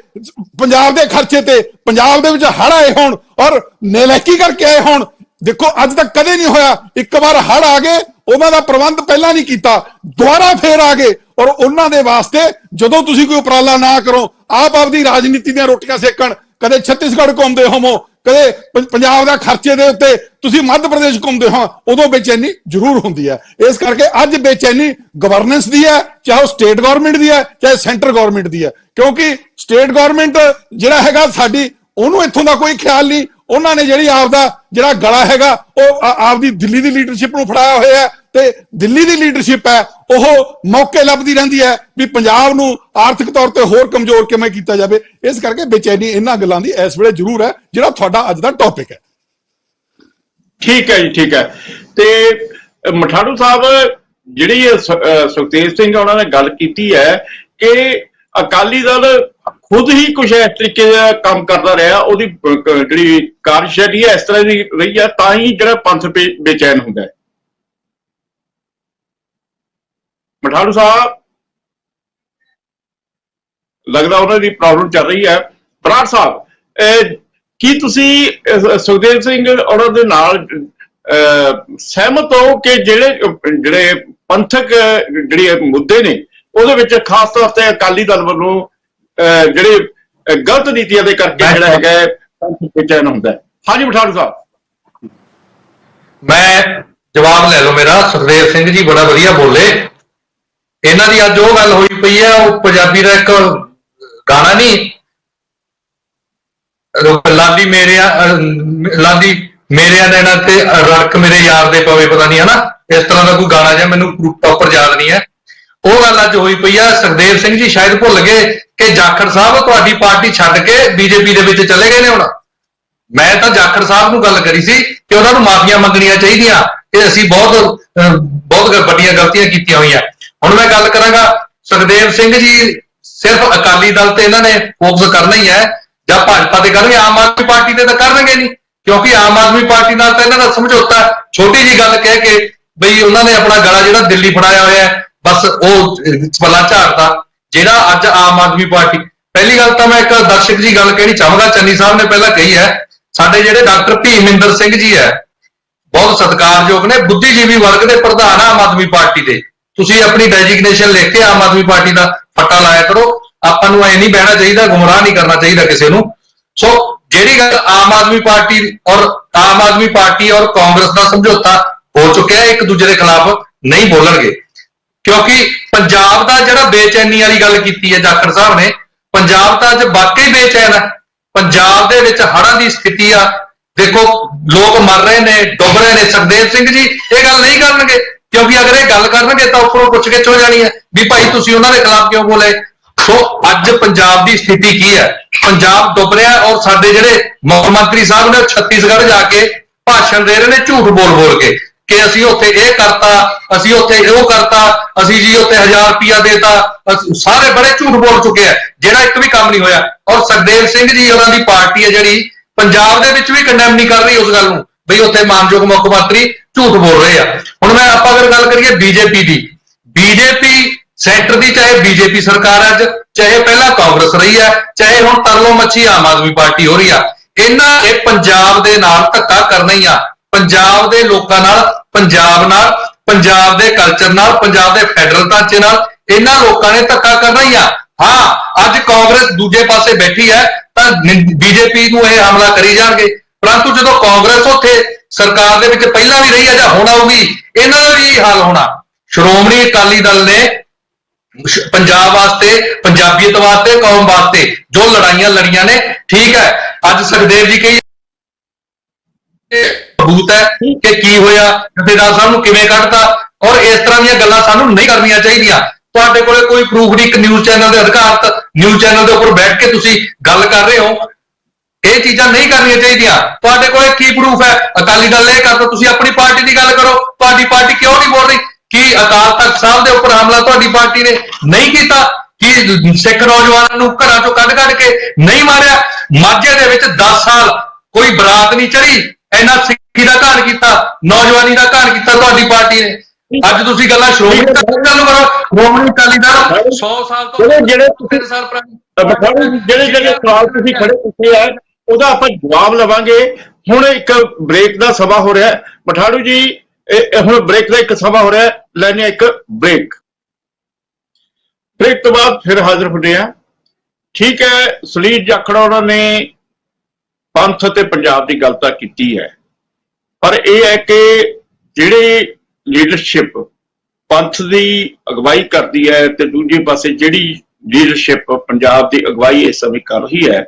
ਪੰਜਾਬ ਦੇ ਖਰਚੇ ਤੇ, ਪੰਜਾਬ ਦੇ ਵਿੱਚ ਹੜ੍ਹ ਆਏ ਹੋਣ ਔਰ ਨਲਾਇਕੀ ਕਰਕੇ ਆਏ ਹੋਣ, ਦੇਖੋ ਅੱਜ ਤੱਕ ਕਦੇ ਨਹੀਂ ਹੋਇਆ। ਇੱਕ ਵਾਰ ਹੜ੍ਹ ਆ ਗਏ, ਉਹਨਾਂ ਦਾ ਪ੍ਰਬੰਧ ਪਹਿਲਾਂ ਨਹੀਂ ਕੀਤਾ, ਦੁਬਾਰਾ ਫੇਰ ਆ ਗਏ, ਔਰ ਉਹਨਾਂ ਦੇ ਵਾਸਤੇ ਜਦੋਂ ਤੁਸੀਂ ਕੋਈ ਉਪਰਾਲਾ ਨਾ ਕਰੋ, ਆਪ ਆਪਦੀ ਰਾਜਨੀਤੀ ਦੀਆਂ ਰੋਟੀਆਂ ਸੇਕਣ, ਕਦੇ ਛੱਤੀਸਗੜ੍ਹ ਘੁੰਮਦੇ ਹੋਵੋ, ਕਦੇ ਪੰਜਾਬ ਦਾ ਖਰਚੇ ਦੇ ਉੱਤੇ ਤੁਸੀਂ ਮੱਧ ਪ੍ਰਦੇਸ਼ ਘੁੰਮਦੇ ਹੋ, ਉਦੋਂ ਬੇਚੈਨੀ ਜ਼ਰੂਰ ਹੁੰਦੀ ਹੈ। ਇਸ ਕਰਕੇ ਅੱਜ ਬੇਚੈਨੀ ਗਵਰਨੈਂਸ ਦੀ ਹੈ, ਚਾਹੇ ਉਹ ਸਟੇਟ ਗਵਰਨਮੈਂਟ ਦੀ ਹੈ ਚਾਹੇ ਸੈਂਟਰ ਗਵਰਨਮੈਂਟ ਦੀ ਹੈ, ਕਿਉਂਕਿ ਸਟੇਟ ਗਵਰਨਮੈਂਟ ਜਿਹੜਾ ਹੈਗਾ ਸਾਡੀ, ਉਹਨੂੰ ਇੱਥੋਂ ਦਾ ਕੋਈ ਖਿਆਲ ਨਹੀਂ। ਉਹਨਾਂ ਨੇ ਜਿਹੜੀ ਆਪਦਾ ਜਿਹੜਾ ਗਲਾ ਹੈਗਾ ਉਹ ਆਪਦੀ ਦਿੱਲੀ ਦੀ ਲੀਡਰਸ਼ਿਪ ਨੂੰ ਫੜਾਇਆ ਹੋਇਆ ਹੈ, ਤੇ ਦਿੱਲੀ ਦੀ ਲੀਡਰਸ਼ਿਪ ਹੈ ਉਹ ਮੌਕੇ ਲੱਭਦੀ ਰਹਿੰਦੀ ਹੈ ਵੀ ਪੰਜਾਬ ਨੂੰ ਆਰਥਿਕ ਤੌਰ ਤੇ ਹੋਰ ਕਮਜ਼ੋਰ ਕਿਵੇਂ ਕੀਤਾ ਜਾਵੇ। ਇਸ ਕਰਕੇ ਬੇਚੈਨੀ ਇਹਨਾਂ ਗੱਲਾਂ ਦੀ ਇਸ ਵੇਲੇ ਜ਼ਰੂਰ ਹੈ, ਜਿਹੜਾ ਤੁਹਾਡਾ ਅੱਜ ਦਾ ਟੌਪਿਕ ਹੈ। ਠੀਕ ਹੈ ਜੀ, ਠੀਕ ਹੈ। ਤੇ ਮਠਾੜੂ ਸਾਹਿਬ, ਜਿਹੜੀ ਸੁਖਦੇਵ ਸਿੰਘ ਉਹਨਾਂ ਨੇ ਗੱਲ ਕੀਤੀ ਹੈ ਕਿ ਅਕਾਲੀ ਦਲ ਖੁਦ ਹੀ ਕੁਝ ਇਸ ਤਰੀਕੇ ਦਾ ਕੰਮ ਕਰਦਾ ਰਿਹਾ, ਉਹਦੀ ਜਿਹੜੀ ਕਾਰਜਸ਼ੈਲੀ ਹੈ ਇਸ ਤਰ੍ਹਾਂ ਦੀ ਰਹੀ ਹੈ, ਤਾਂ ਹੀ ਜਿਹੜਾ ਪੰਥ ਬੇਚੈਨ ਹੁੰਦਾ ਹੈ। ਮਠਾੜੂ ਸਾਹਿਬ, ਲੱਗਦਾ ਉਹਨਾਂ ਦੀ ਪ੍ਰੋਬਲਮ ਚੱਲ ਰਹੀ ਹੈ। ਬਰਾੜ ਸਾਹਿਬ, ਕੀ ਤੁਸੀਂ ਸੁਖਦੇਵ ਸਿੰਘ ਉਹਨਾਂ ਦੇ ਨਾਲ ਸਹਿਮਤ ਹੋ ਕਿ ਜਿਹੜੇ ਪੰਥਕ ਜਿਹੜੇ ਮੁੱਦੇ ਨੇ ਉਹਦੇ ਵਿੱਚ ਖਾਸ ਤੌਰ ਤੇ ਅਕਾਲੀ ਦਲ ਵੱਲੋਂ ਜਿਹੜੇ ਗਲਤ ਨੀਤੀਆਂ ਦੇ ਕਰਕੇ ਜਿਹੜਾ ਹੈਗਾ ਪੰਥ ਬੇਚੈਨ ਹੁੰਦਾ ਹੈ? ਹਾਂਜੀ ਮਠਾੜੂ ਸਾਹਿਬ। ਮੈਂ ਜਵਾਬ ਲੈ ਲਓ ਮੇਰਾ। ਸੁਖਦੇਵ ਸਿੰਘ ਜੀ ਬੜਾ ਵਧੀਆ ਬੋਲੇ। ਇਹਨਾਂ ਦੀ ਅੱਜ ਉਹ ਗੱਲ ਹੋਈ ਪਈ ਹੈ, ਉਹ ਪੰਜਾਬੀ ਦਾ ਇੱਕ ਗਾਣਾ ਨਹੀਂ, ਲਾਡੀ ਮੇਰਿਆਂ ਨੈਣਾ ਤੇ ਰੜਕ ਮੇਰੇ ਯਾਰ ਦੇ ਪਵੇ, ਪਤਾ ਨਹੀਂ, ਹਨਾ ਇਸ ਤਰ੍ਹਾਂ ਦਾ ਕੋਈ ਗਾਣਾ ਜਿਹਾ, ਮੈਨੂੰ ਪ੍ਰੋਪਰ ਯਾਦ ਨਹੀਂ ਹੈ। ਉਹ ਗੱਲ ਅੱਜ ਹੋਈ ਪਈ ਆ। ਸੁਖਦੇਵ ਸਿੰਘ ਜੀ ਸ਼ਾਇਦ ਭੁੱਲ ਗਏ ਕਿ ਜਾਖੜ ਸਾਹਿਬ ਤੁਹਾਡੀ ਪਾਰਟੀ ਛੱਡ ਕੇ ਬੀਜੇਪੀ ਦੇ ਵਿੱਚ ਚਲੇ ਗਏ ਨੇ ਹੁਣ। ਮੈਂ ਤਾਂ ਜਾਖੜ ਸਾਹਿਬ ਨੂੰ ਗੱਲ ਕਰੀ ਸੀ ਕਿ ਉਹਨਾਂ ਨੂੰ ਮਾਫੀਆਂ ਮੰਗਣੀਆਂ ਚਾਹੀਦੀਆਂ, ਕਿ ਅਸੀਂ ਬਹੁਤ ਵੱਡੀਆਂ ਗਲਤੀਆਂ ਕੀਤੀਆਂ ਹੋਈਆਂ। ਹੁਣ ਮੈਂ ਗੱਲ ਕਰਾਂਗਾ, ਸੁਖਦੇਵ ਸਿੰਘ ਜੀ ਸਿਰਫ ਅਕਾਲੀ ਦਲ ਤੇ ਇਹਨਾਂ ਨੇ ਫੋਕਸ ਕਰਨਾ ਹੀ ਹੈ, ਜਾਂ ਭਾਜਪਾ ਤੇ ਕਰਨਗੇ, ਆਮ ਆਦਮੀ ਪਾਰਟੀ ਤੇ ਤਾਂ ਕਰਨਗੇ ਨਹੀਂ, ਕਿਉਂਕਿ ਆਮ ਆਦਮੀ ਪਾਰਟੀ ਨਾਲ ਤਾਂ ਇਹਨਾਂ ਦਾ ਸਮਝੌਤਾ। ਛੋਟੀ ਜੀ ਗੱਲ ਕਹਿ ਕੇ ਬਈ ਉਹਨਾਂ ਨੇ ਆਪਣਾ ਗਲਾ ਜਿਹੜਾ ਦਿੱਲੀ ਫੜਾਇਆ ਹੋਇਆ ਹੈ, ਬਸ ਉਹ ਪੱਲਾ ਝਾੜਦਾ। ਜਿਹੜਾ ਅੱਜ ਆਮ ਆਦਮੀ ਪਾਰਟੀ, ਪਹਿਲੀ ਗੱਲ ਤਾਂ ਮੈਂ ਇੱਕ ਦਰਸ਼ਕ ਜੀ ਗੱਲ ਕਹਿਣੀ ਚਾਹਾਂਗਾ, ਚੰਨੀ ਸਾਹਿਬ ਨੇ ਪਹਿਲਾਂ ਕਹੀ ਹੈ, ਸਾਡੇ ਜਿਹੜੇ ਡਾਕਟਰ ਭੀਮਿੰਦਰ ਸਿੰਘ ਜੀ ਹੈ ਬਹੁਤ ਸਤਿਕਾਰਯੋਗ ਨੇ, ਬੁੱਧੀਜੀਵੀ ਵਰਗ ਦੇ ਪ੍ਰਧਾਨ ਆਮ ਆਦਮੀ ਪਾਰਟੀ ਦੇ। ਤੁਸੀਂ ਆਪਣੀ ਡੈਜਿਗਨੇਸ਼ਨ ਲਿਖ ਕੇ ਆਮ ਆਦਮੀ ਪਾਰਟੀ ਦਾ ਫੱਟਾ ਲਾਇਆ ਕਰੋ। ਆਪਾਂ ਨੂੰ ਐ ਨਹੀਂ ਬਹਿਣਾ ਚਾਹੀਦਾ, ਗੁੰਮਰਾਹ ਨਹੀਂ ਕਰਨਾ ਚਾਹੀਦਾ ਕਿਸੇ ਨੂੰ। ਸੋ ਜਿਹੜੀ ਗੱਲ ਆਮ ਆਦਮੀ ਪਾਰਟੀ ਔਰ ਕਾਂਗਰਸ ਦਾ ਸਮਝੌਤਾ ਹੋ ਚੁੱਕਿਆ, ਇੱਕ ਦੂਜੇ ਦੇ ਖਿਲਾਫ ਨਹੀਂ ਬੋਲਣਗੇ, ਕਿਉਂਕਿ ਪੰਜਾਬ ਦਾ ਜਿਹੜਾ ਬੇਚੈਨੀ ਵਾਲੀ ਗੱਲ ਕੀਤੀ ਹੈ ਜਾਖੜ ਸਾਹਿਬ ਨੇ, ਪੰਜਾਬ ਤਾਂ ਅੱਜ ਵਾਕਈ ਬੇਚੈਨ ਹੈ। ਪੰਜਾਬ ਦੇ ਵਿੱਚ ਹੜ੍ਹਾਂ ਦੀ ਸਥਿਤੀ ਆ, ਦੇਖੋ ਲੋਕ ਮਰ ਰਹੇ ਨੇ, ਡੁੱਬ ਰਹੇ ਨੇ। ਸੁਖਦੇਵ ਸਿੰਘ ਜੀ ਇਹ ਗੱਲ ਨਹੀਂ ਕਰਨਗੇ, ਕਿਉਂਕਿ ਅਗਰ ਇਹ ਗੱਲ ਕਰਨਗੇ ਤਾਂ ਉੱਪਰੋਂ ਪੁੱਛ-ਗਿੱਛ ਹੋ ਜਾਣੀ ਹੈ ਵੀ ਭਾਈ ਤੁਸੀਂ ਉਹਨਾਂ ਦੇ ਖਿਲਾਫ ਕਿਉਂ ਬੋਲੇ। ਸੋ ਅੱਜ ਪੰਜਾਬ ਦੀ ਸਥਿਤੀ ਕੀ ਹੈ? ਪੰਜਾਬ ਡੁੱਬ ਰਿਹਾ, ਔਰ ਸਾਡੇ ਜਿਹੜੇ ਮੁੱਖ ਮੰਤਰੀ ਸਾਹਿਬ ਨੇ ਉਹ ਛੱਤੀਸਗੜ੍ਹ ਜਾ ਕੇ ਭਾਸ਼ਣ ਦੇ ਰਹੇ ਨੇ ਝੂਠ ਬੋਲ ਕੇ ਕਿ ਅਸੀਂ ਉੱਥੇ ਇਹ ਕਰਤਾ, ਅਸੀਂ ਉੱਥੇ ਉਹ ਕਰਤਾ, ਅਸੀਂ ਜੀ ਉੱਥੇ 1000 ਰੁਪਇਆ ਦੇਤਾ। ਸਾਰੇ ਬੜੇ ਝੂਠ ਬੋਲ ਚੁੱਕੇ ਆ, ਜਿਹੜਾ ਇੱਕ ਵੀ ਕੰਮ ਨਹੀਂ ਹੋਇਆ। ਔਰ ਸੁਖਦੇਵ ਸਿੰਘ ਜੀ ਉਹਨਾਂ ਦੀ ਪਾਰਟੀ ਹੈ ਜਿਹੜੀ ਪੰਜਾਬ ਦੇ ਵਿੱਚ ਵੀ ਕੰਡੈਮ ਨਹੀਂ ਕਰ ਰਹੀ ਉਸ ਗੱਲ ਨੂੰ, ਬਈ ਉੱਥੇ ਮਾਨਯੋਗ ਮੁੱਖ ਮੰਤਰੀ ਝੂਠ ਬੋਲ ਰਹੇ ਆ। ਹੁਣ ਮੈਂ ਆਪਾਂ ਅਗਰ ਗੱਲ ਕਰੀਏ ਬੀਜੇਪੀ ਦੀ, ਬੀਜੇਪੀ ਸੈਂਟਰ ਦੀ, ਚਾਹੇ ਬੀਜੇਪੀ ਸਰਕਾਰ ਅੱਜ, ਚਾਹੇ ਪਹਿਲਾਂ ਕਾਂਗਰਸ ਰਹੀ ਹੈ, ਚਾਹੇ ਹੁਣ ਤਰਲੋ ਮੱਛੀ ਆਮ ਆਦਮੀ ਪਾਰਟੀ ਹੋ ਰਹੀ ਆ, ਇਹਨਾਂ ਇਹ ਪੰਜਾਬ ਦੇ ਨਾਲ ਧੱਕਾ ਕਰਨਾ ਹੀ ਆ। ਪੰਜਾਬ ਦੇ ਲੋਕਾਂ ਨਾਲ, ਪੰਜਾਬ ਦੇ ਕਲਚਰ ਨਾਲ, ਪੰਜਾਬ ਦੇ ਫੈਡਰਲ ਢਾਂਚੇ ਨਾਲ ਇਹਨਾਂ ਲੋਕਾਂ ਨੇ ਧੱਕਾ ਕਰਨਾ ਹੀ ਆ। ਹਾਂ ਅੱਜ ਕਾਂਗਰਸ ਦੂਜੇ ਪਾਸੇ ਬੈਠੀ ਹੈ ਤਾਂ ਬੀਜੇਪੀ ਨੂੰ ਇਹ ਹਮਲਾ ਕਰੀ ਜਾਣਗੇ, ਪਰੰਤੂ ਜਦੋਂ ਕਾਂਗਰਸ ਉੱਥੇ ਸਰਕਾਰ ਦੇ ਵਿੱਚ ਪਹਿਲਾਂ ਵੀ ਰਹੀ ਹੈ ਜਾਂ ਹੁਣ ਆਊਗੀ, ਇਹਨਾਂ ਦਾ ਵੀ ਹਾਲ ਹੋਣਾ। ਸ਼੍ਰੋਮਣੀ ਅਕਾਲੀ ਦਲ ਨੇ ਪੰਜਾਬ ਵਾਸਤੇ, ਪੰਜਾਬੀਅਤ ਵਾਸਤੇ, ਕੌਮ ਵਾਸਤੇ ਜੋ ਲੜਾਈਆਂ ਲੜੀਆਂ ਨੇ, ਠੀਕ ਹੈ। ਅੱਜ ਸੁਖਦੇਵ ਜੀ ਕਹੀ ਸਬੂਤ ਹੈ ਕਿ ਕੀ ਹੋਇਆ, ਜਥੇਦਾਰ ਸਾਹਿਬ ਨੂੰ ਕਿਵੇਂ ਕੱਢਤਾ, ਔਰ ਇਸ ਤਰ੍ਹਾਂ ਦੀਆਂ ਗੱਲਾਂ ਸਾਨੂੰ ਨਹੀਂ ਕਰਨੀਆਂ ਚਾਹੀਦੀਆਂ। ਤੁਹਾਡੇ ਕੋਲੇ ਕੋਈ ਪ੍ਰੂਫ ਨਹੀਂ, ਇੱਕ ਨਿਊਜ਼ ਚੈਨਲ ਦੇ ਅਧਿਕਾਰਤ ਨਿਊਜ਼ ਚੈਨਲ ਦੇ ਉੱਪਰ ਬੈਠ ਕੇ ਤੁਸੀਂ ਗੱਲ ਕਰ ਰਹੇ ਹੋ, ਇਹ ਚੀਜ਼ਾਂ ਨਹੀਂ ਕਰਨੀਆਂ ਚਾਹੀਦੀਆਂ। ਤੁਹਾਡੇ ਕੋਲੇ ਕੀ ਪ੍ਰੂਫ ਹੈ? ਅਕਾਲੀ ਦਲ ਇਹ ਕਰਦਾ, ਤੁਸੀਂ ਆਪਣੀ ਪਾਰਟੀ ਦੀ ਗੱਲ ਕਰੋ, ਤੁਹਾਡੀ ਪਾਰਟੀ ਕਿਉਂ ਨਹੀਂ ਬੋਲ ਰਹੀ? ਕੀ ਅਕਾਲ ਤਖਤ ਸਾਹਿਬ ਦੇ ਉੱਪਰ ਹਮਲਾ ਤੁਹਾਡੀ ਪਾਰਟੀ ਨੇ ਨਹੀਂ ਕੀਤਾ? ਕੀ ਸਿੱਖ ਨੌਜਵਾਨਾਂ ਨੂੰ ਘਰਾਂ ਚੋਂ ਕੱਢ ਕੇ ਨਹੀਂ ਮਾਰਿਆ? ਮਾਝੇ ਦੇ ਵਿੱਚ 10 ਸਾਲ ਕੋਈ ਬਰਾਤ ਨਹੀਂ ਚੜੀ, ਇੰਨਾ ਸਿੱਖੀ ਦਾ ਘਾਣ ਕੀਤਾ, ਨੌਜਵਾਨੀ ਦਾ ਘਾਣ ਕੀਤਾ ਤੁਹਾਡੀ ਪਾਰਟੀ ਨੇ। ਅੱਜ ਤੁਸੀਂ ਗੱਲਾਂ ਸ਼੍ਰੋਮਣੀ ਅਕਾਲੀ ਦਲ ਨੂੰ ਕਰੋ, ਸ਼੍ਰੋਮਣੀ ਅਕਾਲੀ ਦਲ 100 ਸਾਲ ਤੋਂ ਜਿਹੜੇ ਤੁਸੀਂ ਸਾਲ ਪੁਰਾਣੀ ਜਿਹੜੇ ਸਵਾਲ ਤੁਸੀਂ ਖੜੇ ਕੀਤੇ ਆ ਉਹਦਾ ਆਪਾਂ ਜਵਾਬ ਲਵਾਂਗੇ। ਹੁਣ ਇੱਕ ਬ੍ਰੇਕ ਦਾ ਸਮਾਂ ਹੋ ਰਿਹਾ ਹੈ ਮਠਾੜੂ ਜੀ, ਹੁਣ ਬ੍ਰੇਕ ਦਾ ਇੱਕ ਸਮਾਂ ਹੋ ਰਿਹਾ ਹੈ, ਲੈਣੇ ਇੱਕ ਬ੍ਰੇਕ ਤੋਂ ਬਾਅਦ ਫਿਰ ਹਾਜ਼ਰ ਹੁੰਦੇ ਆ। ਠੀਕ ਹੈ, ਸੁਨੀਲ ਜਾਖੜ ਉਹਨਾਂ ਨੇ ਪੰਥ ਅਤੇ ਪੰਜਾਬ ਦੀ ਗੱਲ ਤਾਂ ਕੀਤੀ ਹੈ, ਪਰ ਇਹ ਹੈ ਕਿ ਜਿਹੜੇ ਲੀਡਰਸ਼ਿਪ ਪੰਥ ਦੀ ਅਗਵਾਈ ਕਰਦੀ ਹੈ ਤੇ ਦੂਜੇ ਪਾਸੇ ਜਿਹੜੀ ਲੀਡਰਸ਼ਿਪ ਪੰਜਾਬ ਦੀ ਅਗਵਾਈ ਇਸ ਸਮੇਂ ਕਰ ਰਹੀ ਹੈ,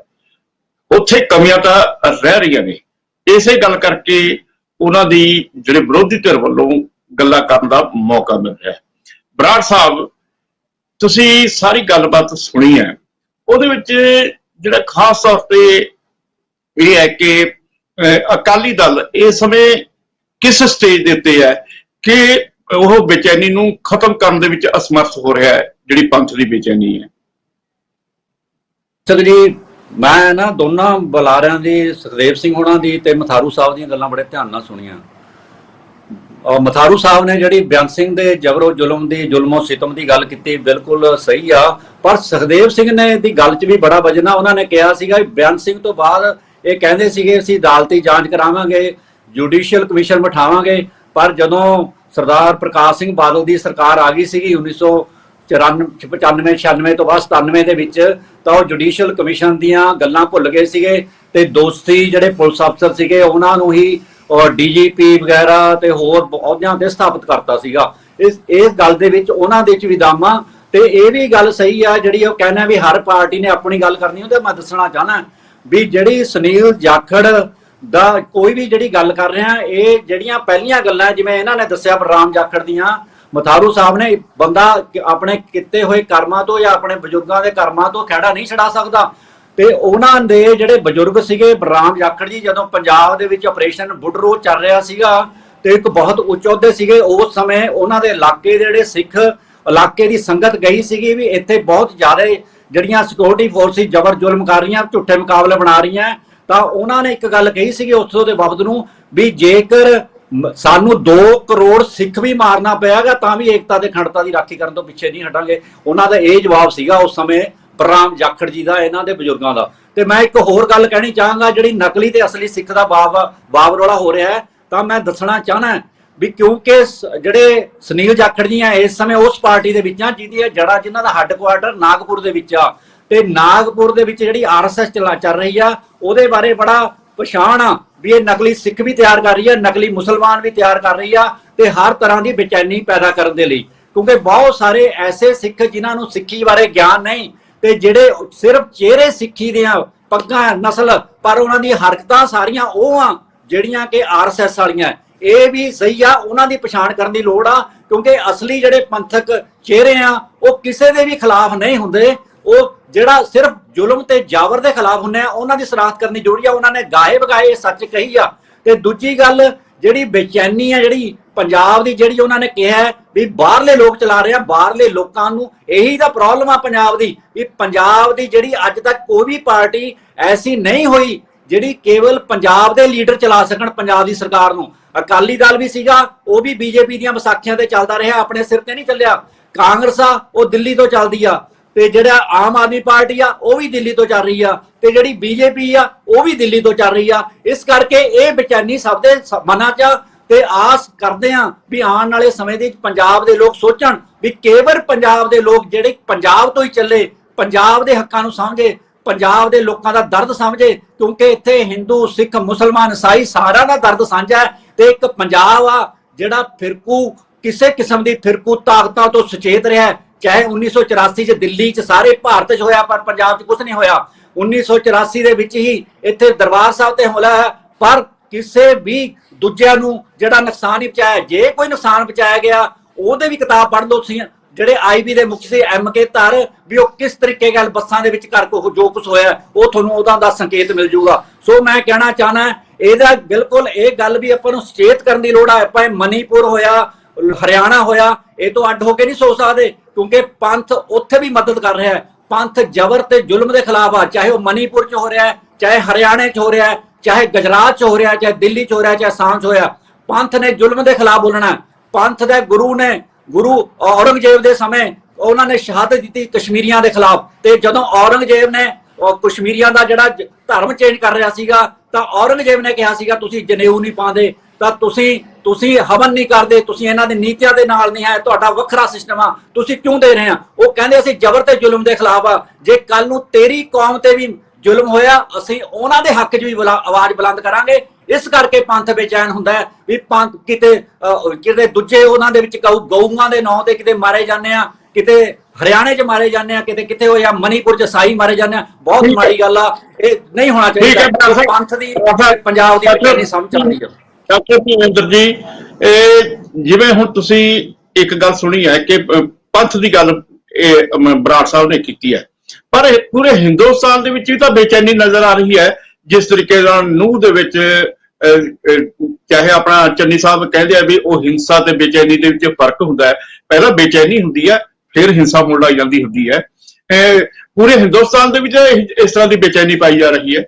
ਉੱਥੇ ਕਮੀਆਂ ਤਾਂ ਰਹਿ ਰਹੀਆਂ ਨੇ। ਇਸੇ ਗੱਲ ਕਰਕੇ ਉਹਨਾਂ ਦੀ ਜਿਹੜੇ ਵਿਰੋਧੀ ਧਿਰ ਵੱਲੋਂ ਗੱਲਾਂ ਕਰਨ ਦਾ ਮੌਕਾ ਮਿਲ ਰਿਹਾ ਹੈ। ਬਰਾੜ ਸਾਹਿਬ, ਤੁਸੀਂ ਸਾਰੀ ਗੱਲਬਾਤ ਸੁਣੀ ਹੈ, ਉਹਦੇ ਵਿੱਚ ਜਿਹੜਾ ਖਾਸ ਤੌਰ ਤੇ ਇਹ ਹੈ ਕਿ ਅਕਾਲੀ ਦਲ ਇਸ ਸਮੇਂ ਕਿਸ ਸਟੇਜ ਦੇ ਉੱਤੇ ਹੈ ਕਿ ਉਹ ਬੇਚੈਨੀ ਨੂੰ ਖਤਮ ਕਰਨ ਦੇ ਵਿੱਚ ਅਸਮਰਥ ਹੋ ਰਿਹਾ ਹੈ, ਜਿਹੜੀ ਪੰਥ ਦੀ ਬੇਚੈਨੀ ਹੈ। ਜੀ ਮੈਂ ਨਾ ਦੋਨਾਂ ਬੁਲਾਰਿਆਂ ਦੀ, ਸੁਖਦੇਵ ਸਿੰਘ ਹੋਣਾ ਦੀ ਤੇ ਮਥਾਰੂ ਸਾਹਿਬ ਦੀਆਂ ਗੱਲਾਂ ਬੜੇ ਧਿਆਨ ਨਾਲ ਸੁਣੀਆਂ। ਮਥਾਰੂ ਸਾਹਿਬ ਨੇ ਜਿਹੜੀ ਬੇਅੰਤ ਸਿੰਘ ਦੇ ਜਬਰੋ ਜ਼ੁਲਮ ਦੀ, ਜ਼ੁਲਮੋ ਸਿਤਮ ਦੀ ਗੱਲ ਕੀਤੀ, ਬਿਲਕੁਲ ਸਹੀ ਆ, ਪਰ ਸੁਖਦੇਵ ਸਿੰਘ ਨੇ ਦੀ ਗੱਲ 'ਚ ਵੀ ਬੜਾ ਵਜਨ ਆ। ਉਹਨਾਂ ਨੇ ਕਿਹਾ ਸੀਗਾ ਬੇਅੰਤ ਸਿੰਘ ਤੋਂ ਬਾਅਦ ਇਹ ਕਹਿੰਦੇ ਸੀਗੇ ਅਸੀਂ ਅਦਾਲਤੀ ਜਾਂਚ ਕਰਾਵਾਂਗੇ, ਜੁਡੀਸ਼ੀਅਲ ਕਮਿਸ਼ਨ ਬਿਠਾਵਾਂਗੇ, ਪਰ ਜਦੋਂ ਸਰਦਾਰ ਪ੍ਰਕਾਸ਼ ਸਿੰਘ ਬਾਦਲ ਦੀ ਸਰਕਾਰ ਆ ਗਈ ਸੀਗੀ 1995-96 ਤੋਂ ਬਾਅਦ 97 ਦੇ ਵਿੱਚ, ਤਾਂ ਉਹ ਜੁਡੀਸ਼ੀਅਲ ਕਮਿਸ਼ਨ ਦੀਆਂ ਗੱਲਾਂ ਭੁੱਲ ਗਏ ਸੀਗੇ ਤੇ ਦੋਸਤੀ ਜਿਹੜੇ ਪੁਲਿਸ ਅਫਸਰ ਸੀਗੇ ਉਹਨਾਂ ਨੂੰ ਹੀ DGP ਵਗੈਰਾ ਤੇ ਹੋਰ ਅਹੁਦਿਆਂ ਤੇ ਸਥਾਪਿਤ ਕਰਤਾ ਸੀਗਾ। ਇਸ ਗੱਲ ਦੇ ਵਿੱਚ ਉਹਨਾਂ ਦੇ ਵਿੱਚ ਵਿਦਾਮਾ ਤੇ ਇਹ ਵੀ ਗੱਲ ਸਹੀ ਆ ਜਿਹੜੀ ਉਹ ਕਹਿੰਦਾ ਵੀ ਹਰ ਪਾਰਟੀ ਨੇ ਆਪਣੀ ਗੱਲ ਕਰਨੀ ਹੁੰਦੀ। ਮੈਂ ਦੱਸਣਾ ਚਾਹਨਾ ਵੀ ਜਿਹੜੀ ਸੁਨੀਲ ਜਾਖੜ ਦਾ ਕੋਈ ਵੀ ਜਿਹੜੀ ਗੱਲ ਕਰ ਰਿਹਾ, ਇਹ ਜਿਹੜੀਆਂ ਪਹਿਲੀਆਂ ਗੱਲਾਂ ਜਿਵੇਂ ਇਹਨਾਂ ਨੇ ਦੱਸਿਆ ਬਲਰਾਮ ਜਾਖੜ ਦੀਆਂ, ਮਥਾਰੂ ਸਾਹਿਬ ਨੇ ਬੰਦਾ ਆਪਣੇ ਕੀਤੇ ਹੋਏ ਕਰਮਾਂ ਤੋਂ ਜਾਂ ਆਪਣੇ ਬਜ਼ੁਰਗਾਂ ਦੇ ਕਰਮਾਂ ਤੋਂ ਖਹਿੜਾ ਨਹੀਂ ਛਡਾ ਸਕਦਾ। ਤੇ ਉਹਨਾਂ ਦੇ ਜਿਹੜੇ ਬਜ਼ੁਰਗ ਸੀਗੇ, ਬਲਰਾਮ ਜਾਖੜ ਜੀ ਜਦੋਂ ਪੰਜਾਬ ਦੇ ਵਿੱਚ ਆਪਰੇਸ਼ਨ ਬੁੱਡਰੋ ਚੱਲ ਰਿਹਾ ਸੀਗਾ ਤੇ ਇੱਕ ਬਹੁਤ ਉੱਚ ਅਹੁਦੇ ਸੀਗੇ, ਉਸ ਸਮੇਂ ਉਹਨਾਂ ਦੇ ਇਲਾਕੇ ਦੇ ਜਿਹੜੇ ਸਿੱਖ ਇਲਾਕੇ ਦੀ ਸੰਗਤ ਗਈ ਸੀਗੀ ਵੀ ਇੱਥੇ ਬਹੁਤ ਜ਼ਿਆਦਾ ਜਿਹੜੀਆਂ ਸਿਕਿਉਰਿਟੀ ਫੋਰਸਿਸ ਜ਼ਬਰ ਜ਼ੁਲਮ ਕਰ ਰਹੀਆਂ, ਝੂਠੇ ਮੁਕਾਬਲੇ ਬਣਾ ਰਹੀਆਂ, ਤਾਂ ਉਹਨਾਂ ਨੇ ਇੱਕ ਗੱਲ ਕਹੀ ਸੀਗੀ ਉੱਥੋਂ ਦੇ ਵਫਦ ਨੂੰ ਵੀ ਜੇਕਰ ਸਾਨੂੰ 2 ਕਰੋੜ ਸਿੱਖ ਵੀ ਮਾਰਨਾ ਪਿਆਗਾ ਤਾਂ ਵੀ ਏਕਤਾ ਤੇ ਅਖੰਡਤਾ ਦੀ ਰਾਖੀ ਕਰਨ ਤੋਂ ਪਿੱਛੇ ਨਹੀਂ ਹਟਾਂਗੇ। ਉਹਨਾਂ ਦਾ ਇਹ ਜਵਾਬ ਸੀਗਾ ਉਸ ਸਮੇਂ ਬਲਰਾਮ ਜਾਖੜ ਜੀ ਦਾ, ਇਹਨਾਂ ਦੇ ਬਜ਼ੁਰਗਾਂ ਦਾ। ਤੇ ਮੈਂ ਇੱਕ ਹੋਰ ਗੱਲ ਕਹਿਣੀ ਚਾਹਾਂਗਾ, ਜਿਹੜੀ ਨਕਲੀ ਤੇ ਅਸਲੀ ਸਿੱਖ ਦਾ ਬਾਬ ਰੌਲਾ ਹੋ ਰਿਹਾ ਹੈ, ਤਾਂ ਮੈਂ ਦੱਸਣਾ ਚਾਹਨਾ ਵੀ ਕਿਉਂਕਿ ਜਿਹੜੇ ਸੁਨੀਲ ਜਾਖੜ ਜੀ ਆ ਇਸ ਸਮੇਂ ਉਸ ਪਾਰਟੀ ਦੇ ਵਿੱਚ ਆ ਜਿਹਦੀ ਜੜਾ ਜਿਨ੍ਹਾਂ ਦਾ ਹੈੱਡਕੁਆਰਟਰ ਨਾਗਪੁਰ ਦੇ ਵਿੱਚ ਆ, ਤੇ ਨਾਗਪੁਰ ਦੇ ਵਿੱਚ ਜਿਹੜੀ RSS ਚੱਲ ਰਹੀ ਆ ਉਹਦੇ ਬਾਰੇ ਬੜਾ ਪਛਾਣ ਆ ਵੀ ਇਹ ਨਕਲੀ ਸਿੱਖ ਵੀ ਤਿਆਰ ਕਰ ਰਹੀ ਹੈ, ਨਕਲੀ ਮੁਸਲਮਾਨ ਵੀ ਤਿਆਰ ਕਰ ਰਹੀ ਆ, ਤੇ ਹਰ ਤਰ੍ਹਾਂ ਦੀ ਬੇਚੈਨੀ ਪੈਦਾ ਕਰਨ ਦੇ ਲਈ। ਕਿਉਂਕਿ ਬਹੁਤ ਸਾਰੇ ਐਸੇ ਸਿੱਖ ਜਿਨ੍ਹਾਂ ਨੂੰ ਸਿੱਖੀ ਬਾਰੇ ਗਿਆਨ ਨਹੀਂ ਤੇ ਜਿਹੜੇ ਸਿਰਫ ਚਿਹਰੇ ਸਿੱਖੀ ਦੀਆਂ, ਪੱਗਾਂ, ਨਸਲ, ਪਰ ਉਹਨਾਂ ਦੀ ਹਰਕਤਾਂ ਸਾਰੀਆਂ ਉਹ ਆ ਜਿਹੜੀਆਂ ਕਿ RSS ਵਾਲੀਆਂ। ਇਹ ਵੀ ਸਹੀ ਆ, ਉਹਨਾਂ ਦੀ ਪਛਾਣ ਕਰਨ ਦੀ ਲੋੜ ਆ, ਕਿਉਂਕਿ ਅਸਲੀ ਜਿਹੜੇ ਪੰਥਕ ਚਿਹਰੇ ਆ ਉਹ ਕਿਸੇ ਦੇ ਵੀ ਖਿਲਾਫ ਨਹੀਂ ਹੁੰਦੇ, ਉਹ ਜਿਹੜਾ ਸਿਰਫ ਜ਼ੁਲਮ ਤੇ ਜਾਬਰ ਦੇ ਖਿਲਾਫ ਹੁੰਦੇ ਆ, ਉਹਨਾਂ ਦੀ ਸਨਾਖਤ ਕਰਨੀ ਜ਼ਰੂਰੀ ਆ। ਉਹਨਾਂ ਨੇ ਗਾਏ ਬਗਾਏ ਸੱਚ ਕਹੀ ਆ। ਤੇ ਦੂਜੀ ਗੱਲ ਜਿਹੜੀ ਬੇਚੈਨੀ ਆ ਜਿਹੜੀ ਪੰਜਾਬ ਦੀ, ਜਿਹੜੀ ਉਹਨਾਂ ਨੇ ਕਿਹਾ ਵੀ ਬਾਹਰਲੇ ਲੋਕ ਚਲਾ ਰਹੇ ਆ, ਬਾਹਰਲੇ ਲੋਕਾਂ ਨੂੰ ਇਹੀ ਤਾਂ ਪ੍ਰੋਬਲਮ ਆ ਪੰਜਾਬ ਦੀ, ਵੀ ਪੰਜਾਬ ਦੀ ਜਿਹੜੀ ਅੱਜ ਤੱਕ ਕੋਈ ਵੀ ਪਾਰਟੀ ਐਸੀ ਨਹੀਂ ਹੋਈ ਜਿਹੜੀ ਕੇਵਲ ਪੰਜਾਬ ਦੇ ਲੀਡਰ ਚਲਾ ਸਕਣ ਪੰਜਾਬ ਦੀ ਸਰਕਾਰ ਨੂੰ। ਅਕਾਲੀ ਦਲ ਵੀ ਸੀਗਾ, ਉਹ ਵੀ BJP ਦੀਆਂ ਵਿਸਾਖੀਆਂ ਤੇ ਚੱਲਦਾ ਰਿਹਾ, ਆਪਣੇ ਸਿਰ ਤੇ ਨਹੀਂ ਚੱਲਿਆ। ਕਾਂਗਰਸ ਆ ਉਹ ਦਿੱਲੀ ਤੋਂ ਚੱਲਦੀ ਆ, ਤੇ ਜਿਹੜਾ ਆਮ ਆਦਮੀ ਪਾਰਟੀ ਆ ਉਹ ਵੀ ਦਿੱਲੀ ਤੋਂ ਚੱਲ ਰਹੀ ਆ, ਤੇ ਜਿਹੜੀ BJP ਆ ਉਹ ਵੀ ਦਿੱਲੀ ਤੋਂ ਚੱਲ ਰਹੀ ਆ। ਇਸ ਕਰਕੇ ਇਹ ਬੇਚੈਨੀ ਸਭ ਦੇ ਮਨਾਂ 'ਚ, ਤੇ ਆਸ ਕਰਦੇ ਆ ਵੀ ਆਉਣ ਵਾਲੇ ਸਮੇਂ ਦੇ ਵਿੱਚ ਪੰਜਾਬ ਦੇ ਲੋਕ ਸੋਚਣ ਵੀ ਕੇਵਲ ਪੰਜਾਬ ਦੇ ਲੋਕ ਜਿਹੜੇ ਪੰਜਾਬ ਤੋਂ ਹੀ ਚੱਲੇ ਪੰਜਾਬ ਦੇ ਹੱਕਾਂ ਨੂੰ ਸਮਝੇ, ਪੰਜਾਬ ਦੇ ਲੋਕਾਂ ਦਾ ਦਰਦ ਸਮਝੇ, ਕਿਉਂਕਿ ਇੱਥੇ ਹਿੰਦੂ, ਸਿੱਖ, ਮੁਸਲਮਾਨ, ਈਸਾਈ ਸਾਰਿਆਂ ਦਾ ਦਰਦ ਸਾਂਝਾ ਹੈ। ਤੇ ਇੱਕ ਪੰਜਾਬ ਆ ਜਿਹੜਾ ਫਿਰਕੂ, ਕਿਸੇ ਕਿਸਮ ਦੀ ਫਿਰਕੂ ਤਾਕਤਾਂ ਤੋਂ ਸੁਚੇਤ ਰਿਹਾ ਹੈ। ਚਾਹੇ 1984 ਚ ਦਿੱਲੀ ਚ ਸਾਰੇ ਭਾਰਤ ਚ ਹੋਇਆ, ਪਰ ਪੰਜਾਬ ਚ ਕੁਝ ਨਹੀਂ ਹੋਇਆ। 1984 ਦੇ ਵਿੱਚ ਹੀ ਇੱਥੇ ਦਰਬਾਰ ਸਾਹਿਬ ਤੇ ਹਮਲਾ ਹੈ, ਪਰ ਕਿਸੇ ਵੀ ਦੂਜਿਆਂ ਨੂੰ ਜਿਹੜਾ ਨੁਕਸਾਨ ਨਹੀਂ ਪਹੁੰਚਾਇਆ। ਜੇ ਕੋਈ ਨੁਕਸਾਨ ਪਹੁੰਚਾਇਆ ਗਿਆ ਉਹਦੇ ਵੀ ਕਿਤਾਬ ਪੜ੍ਹ ਲਓ ਤੁਸੀਂ, ਜਿਹੜੇ IB ਦੇ ਮੁਖੀ ਸੀ MK ਧਰ, ਵੀ ਉਹ ਕਿਸ ਤਰੀਕੇ ਨਾਲ ਬੱਸਾਂ ਦੇ ਵਿੱਚ ਕਰ ਜੋ ਕੁਝ ਹੋਇਆ ਉਹ ਤੁਹਾਨੂੰ ਉਹਦਾ ਦਾ ਸੰਕੇਤ ਮਿਲ ਜੂਗਾ। ਸੋ ਮੈਂ ਕਹਿਣਾ ਚਾਹਨਾ ਇਹਦਾ ਬਿਲਕੁਲ ਇਹ ਗੱਲ ਵੀ ਆਪਾਂ ਨੂੰ ਸੁਚੇਤ ਕਰਨ ਦੀ ਲੋੜ ਹੈ। ਆਪਾਂ ਮਨੀਪੁਰ ਹੋਇਆ, ਹਰਿਆਣਾ ਹੋਇਆ, ਇਹ ਤੋਂ ਅੱਡ ਹੋ ਕੇ ਨਹੀਂ ਸੋਚ ਸਕਦੇ, ਕਿਉਂਕਿ ਪੰਥ ਉੱਥੇ ਵੀ ਮਦਦ ਕਰ ਰਿਹਾ ਹੈ। ਪੰਥ ਜ਼ਬਰ ਤੇ ਜ਼ੁਲਮ ਦੇ ਖਿਲਾਫ ਆ, ਚਾਹੇ ਉਹ ਮਨੀਪੁਰ ਚ ਹੋ ਰਿਹਾ ਹੈ, ਚਾਹੇ ਹਰਿਆਣੇ ਚ ਹੋ ਰਿਹਾ ਹੈ, ਚਾਹੇ ਗੁਜਰਾਤ ਚ ਹੋ ਰਿਹਾ, ਚਾਹੇ ਦਿੱਲੀ ਚ ਹੋ ਰਿਹਾ, ਚਾਹੇ ਅਸਾਮ ਚ ਹੋਇਆ। ਪੰਥ ਨੇ ਜ਼ੁਲਮ ਦੇ ਖਿਲਾਫ ਬੋਲਣਾ। ਪੰਥ ਦੇ ਗੁਰੂ ਔਰੰਗਜ਼ੇਬ ਦੇ ਸਮੇਂ ਉਹਨਾਂ ਨੇ ਸ਼ਹਾਦਤ ਦਿੱਤੀ ਕਸ਼ਮੀਰੀਆਂ ਦੇ ਖਿਲਾਫ, ਤੇ ਜਦੋਂ ਔਰੰਗਜ਼ੇਬ ਨੇ ਕਸ਼ਮੀਰੀਆਂ ਦਾ ਜਿਹੜਾ ਧਰਮ ਚੇਂਜ ਕਰ ਰਿਹਾ ਸੀਗਾ, ਤਾਂ ਔਰੰਗਜ਼ੇਬ ਨੇ ਕਿਹਾ ਸੀਗਾ ਤੁਸੀਂ ਜਨੇਊ ਨਹੀਂ ਪਾਉਂਦੇ, ਤਾਂ ਤੁਸੀਂ ਹਵਨ ਨਹੀਂ ਕਰਦੇ, ਤੁਸੀਂ ਇਹਨਾਂ ਦੀ ਨੀਤੀਆਂ ਦੇ ਨਾਲ ਨਹੀਂ ਹੈ, ਤੁਹਾਡਾ ਵੱਖਰਾ ਸਿਸਟਮ ਆ, ਤੁਸੀਂ ਕਿਉਂ ਦੇ ਰਹੇ ਆ? ਉਹ ਕਹਿੰਦੇ ਅਸੀਂ ਜ਼ਬਰ ਤੇ ਜ਼ੁਲਮ ਦੇ ਖਿਲਾਫ ਆ। ਜੇ ਕੱਲ ਨੂੰ ਤੇਰੀ ਕੌਮ ਤੇ ਵੀ ਜ਼ੁਲਮ ਹੋਇਆ, ਅਸੀਂ ਉਹਨਾਂ ਦੇ ਹੱਕ 'ਚ ਵੀ ਆਵਾਜ਼ ਬੁਲੰਦ ਕਰਾਂਗੇ। ਇਸ ਕਰਕੇ ਪੰਥ ਬੇਚੈਨ ਹੁੰਦਾ ਹੈ ਵੀ ਪੰਥ ਕਿਤੇ ਦੂਜੇ ਉਹਨਾਂ ਦੇ ਵਿੱਚ ਗਊਆਂ ਦੇ ਨਾਂ ਤੇ ਕਿਤੇ ਮਾਰੇ ਜਾਂਦੇ ਆ, ਕਿਤੇ ਹਰਿਆਣੇ 'ਚ ਮਾਰੇ ਜਾਂਦੇ ਆ, ਕਿਤੇ ਹੋਇਆ ਮਨੀਪੁਰ 'ਚ ਸਾਈ ਮਾਰੇ ਜਾਂਦੇ ਆ। ਬਹੁਤ ਮਾੜੀ ਗੱਲ ਆ, ਇਹ ਨਹੀਂ ਹੋਣਾ ਚਾਹੀਦਾ। ਪੰਥ ਦੀ ਪੰਜਾਬ ਦੀ ਨਹੀਂ ਸਮਝ ਆਉਂਦੀ। ਡਾਕਟਰ ਭੁਪਿੰਦਰ ਜੀ, ਇਹ ਜਿਵੇਂ ਹੁਣ ਤੁਸੀਂ ਇੱਕ ਗੱਲ ਸੁਣੀ ਹੈ ਕਿ ਪੰਥ ਦੀ ਗੱਲ ਬਰਾੜ ਸਾਹਿਬ ਨੇ ਕੀਤੀ ਹੈ, ਪਰ ਪੂਰੇ ਹਿੰਦੁਸਤਾਨ ਦੇ ਵਿੱਚ ਵੀ ਤਾਂ ਬੇਚੈਨੀ ਨਜ਼ਰ ਆ ਰਹੀ ਹੈ। ਜਿਸ ਤਰੀਕੇ ਨਾਲ ਨੂੰਹ ਦੇ ਵਿੱਚ ਚਾਹੇ ਆਪਣਾ ਚੰਨੀ ਸਾਹਿਬ ਕਹਿੰਦੇ ਆ ਵੀ ਉਹ ਹਿੰਸਾ ਤੇ ਬੇਚੈਨੀ ਦੇ ਵਿੱਚ ਫਰਕ ਹੁੰਦਾ ਹੈ। ਪਹਿਲਾਂ ਬੇਚੈਨੀ ਹੁੰਦੀ ਹੈ, ਫਿਰ ਹਿੰਸਾ ਮੁੜ ਲਾਈ ਜਾਂਦੀ ਹੁੰਦੀ ਹੈ। ਪੂਰੇ ਹਿੰਦੁਸਤਾਨ ਦੇ ਵਿੱਚ ਇਸ ਤਰ੍ਹਾਂ ਦੀ ਬੇਚੈਨੀ ਪਾਈ ਜਾ ਰਹੀ ਹੈ।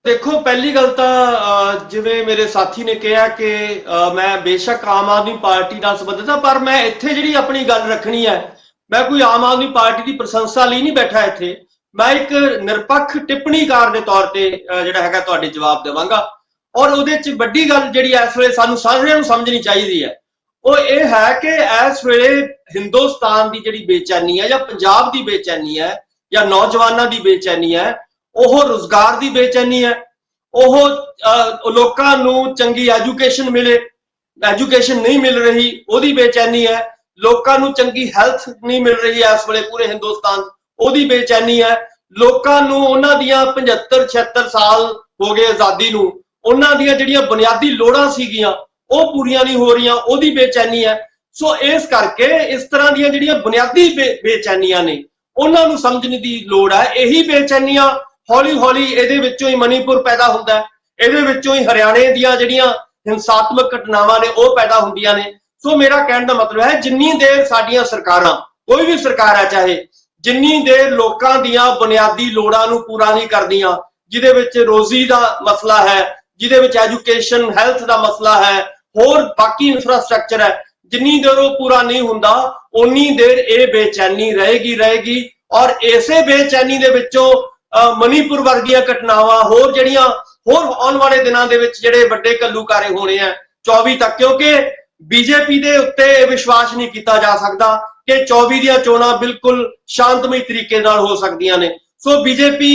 ਦੇਖੋ, ਪਹਿਲੀ ਗੱਲ ਤਾਂ ਜਿਵੇਂ ਮੇਰੇ ਸਾਥੀ ਨੇ ਕਿਹਾ ਕਿ ਮੈਂ ਬੇਸ਼ੱਕ ਆਮ ਆਦਮੀ ਪਾਰਟੀ ਨਾਲ ਸੰਬੰਧਿਤ ਹਾਂ, ਪਰ ਮੈਂ ਇੱਥੇ ਜਿਹੜੀ ਆਪਣੀ ਗੱਲ ਰੱਖਣੀ ਹੈ, ਮੈਂ ਕੋਈ ਆਮ ਆਦਮੀ ਪਾਰਟੀ ਦੀ ਪ੍ਰਸ਼ੰਸਾ ਲਈ ਨਹੀਂ ਬੈਠਾ ਇੱਥੇ। ਮੈਂ ਇੱਕ ਨਿਰਪੱਖ ਟਿੱਪਣੀਕਾਰ ਦੇ ਤੌਰ ਤੇ ਜਿਹੜਾ ਹੈਗਾ ਤੁਹਾਡੇ ਜਵਾਬ ਦੇਵਾਂਗਾ। ਔਰ ਉਹਦੇ 'ਚ ਵੱਡੀ ਗੱਲ ਜਿਹੜੀ ਇਸ ਵੇਲੇ ਸਾਨੂੰ ਸਾਰਿਆਂ ਨੂੰ ਸਮਝਣੀ ਚਾਹੀਦੀ ਹੈ, ਉਹ ਇਹ ਹੈ ਕਿ ਇਸ ਵੇਲੇ ਹਿੰਦੁਸਤਾਨ ਦੀ ਜਿਹੜੀ ਬੇਚੈਨੀ ਹੈ, ਜਾਂ ਪੰਜਾਬ ਦੀ ਬੇਚੈਨੀ ਹੈ, ਜਾਂ ਨੌਜਵਾਨਾਂ ਦੀ ਬੇਚੈਨੀ ਹੈ, ਉਹ ਰੁਜ਼ਗਾਰ ਦੀ ਬੇਚੈਨੀ ਹੈ, ਉਹ ਲੋਕਾਂ ਨੂੰ ਚੰਗੀ ਐਜੂਕੇਸ਼ਨ ਮਿਲੇ, ਐਜੂਕੇਸ਼ਨ ਨਹੀਂ ਮਿਲ ਰਹੀ ਉਹਦੀ ਬੇਚੈਨੀ ਹੈ, ਲੋਕਾਂ ਨੂੰ ਚੰਗੀ ਹੈਲਥ ਨਹੀਂ ਮਿਲ ਰਹੀ ਇਸ ਵੇਲੇ ਪੂਰੇ ਹਿੰਦੁਸਤਾਨ, ਉਹਦੀ ਬੇਚੈਨੀ ਹੈ, ਲੋਕਾਂ ਨੂੰ ਉਹਨਾਂ ਦੀਆਂ 75-76 ਸਾਲ ਹੋ ਗਏ ਆਜ਼ਾਦੀ ਨੂੰ, ਉਹਨਾਂ ਦੀਆਂ ਜਿਹੜੀਆਂ ਬੁਨਿਆਦੀ ਲੋੜਾਂ ਸੀਗੀਆਂ ਉਹ ਪੂਰੀਆਂ ਨਹੀਂ ਹੋ ਰਹੀਆਂ, ਉਹਦੀ ਬੇਚੈਨੀ ਹੈ। ਸੋ ਇਸ ਕਰਕੇ ਇਸ ਤਰ੍ਹਾਂ ਦੀਆਂ ਜਿਹੜੀਆਂ ਬੁਨਿਆਦੀ ਬੇਚੈਨੀਆਂ ਨੇ ਉਹਨਾਂ ਨੂੰ ਸਮਝਣ ਦੀ ਲੋੜ ਹੈ। ਇਹੀ ਬੇਚੈਨੀਆਂ ਹੌਲੀ ਹੌਲੀ ਇਹਦੇ ਵਿੱਚੋਂ ਹੀ ਮਨੀਪੁਰ ਪੈਦਾ ਹੁੰਦਾ ਹੈ, ਇਹਦੇ ਵਿੱਚੋਂ ਹੀ ਹਰਿਆਣੇ ਦੀਆਂ ਜਿਹੜੀਆਂ ਹਿੰਸਾਤਮਕ ਘਟਨਾਵਾਂ ਨੇ ਉਹ ਪੈਦਾ ਹੁੰਦੀਆਂ ਨੇ। ਸੋ ਮੇਰਾ ਕਹਿਣ ਦਾ ਮਤਲਬ ਹੈ, ਜਿੰਨੀ ਦੇਰ ਸਾਡੀਆਂ ਸਰਕਾਰਾਂ, ਕੋਈ ਵੀ ਸਰਕਾਰ ਹੈ ਚਾਹੇ, ਜਿੰਨੀ ਦੇਰ ਲੋਕਾਂ ਦੀਆਂ ਬੁਨਿਆਦੀ ਲੋੜਾਂ ਨੂੰ ਪੂਰਾ ਨਹੀਂ ਕਰਦੀਆਂ, ਜਿਹਦੇ ਵਿੱਚ ਰੋਜ਼ੀ ਦਾ ਮਸਲਾ ਹੈ, ਜਿਹਦੇ ਵਿੱਚ ਐਜੂਕੇਸ਼ਨ ਹੈਲਥ ਦਾ ਮਸਲਾ ਹੈ, ਹੋਰ ਬਾਕੀ ਇਨਫਰਾਸਟ੍ਰਕਚਰ ਹੈ, ਜਿੰਨੀ ਦੇਰ ਉਹ ਪੂਰਾ ਨਹੀਂ ਹੁੰਦਾ ਉਨੀ ਦੇਰ ਇਹ ਬੇਚੈਨੀ ਰਹੇਗੀ। ਔਰ ਇਸੇ ਬੇਚੈਨੀ ਦੇ ਵਿੱਚੋਂ ਮਨੀਪੁਰ ਵਰਗੀਆਂ ਘਟਨਾਵਾਂ, ਹੋਰ ਆਉਣ ਵਾਲੇ ਦਿਨਾਂ ਦੇ ਵਿੱਚ ਜਿਹੜੇ ਵੱਡੇ ਘੱਲੂਘਾਰੇ ਹੋਣੇ ਆ 24 ਤੱਕ, ਕਿਉਂਕਿ ਬੀਜੇਪੀ ਦੇ ਉੱਤੇ ਇਹ ਵਿਸ਼ਵਾਸ ਨਹੀਂ ਕੀਤਾ ਜਾ ਸਕਦਾ ਕਿ 24 ਦੀਆਂ ਚੋਣਾਂ ਬਿਲਕੁਲ ਸ਼ਾਂਤਮਈ ਤਰੀਕੇ ਨਾਲ ਹੋ ਸਕਦੀਆਂ ਨੇ। ਸੋ ਬੀਜੇਪੀ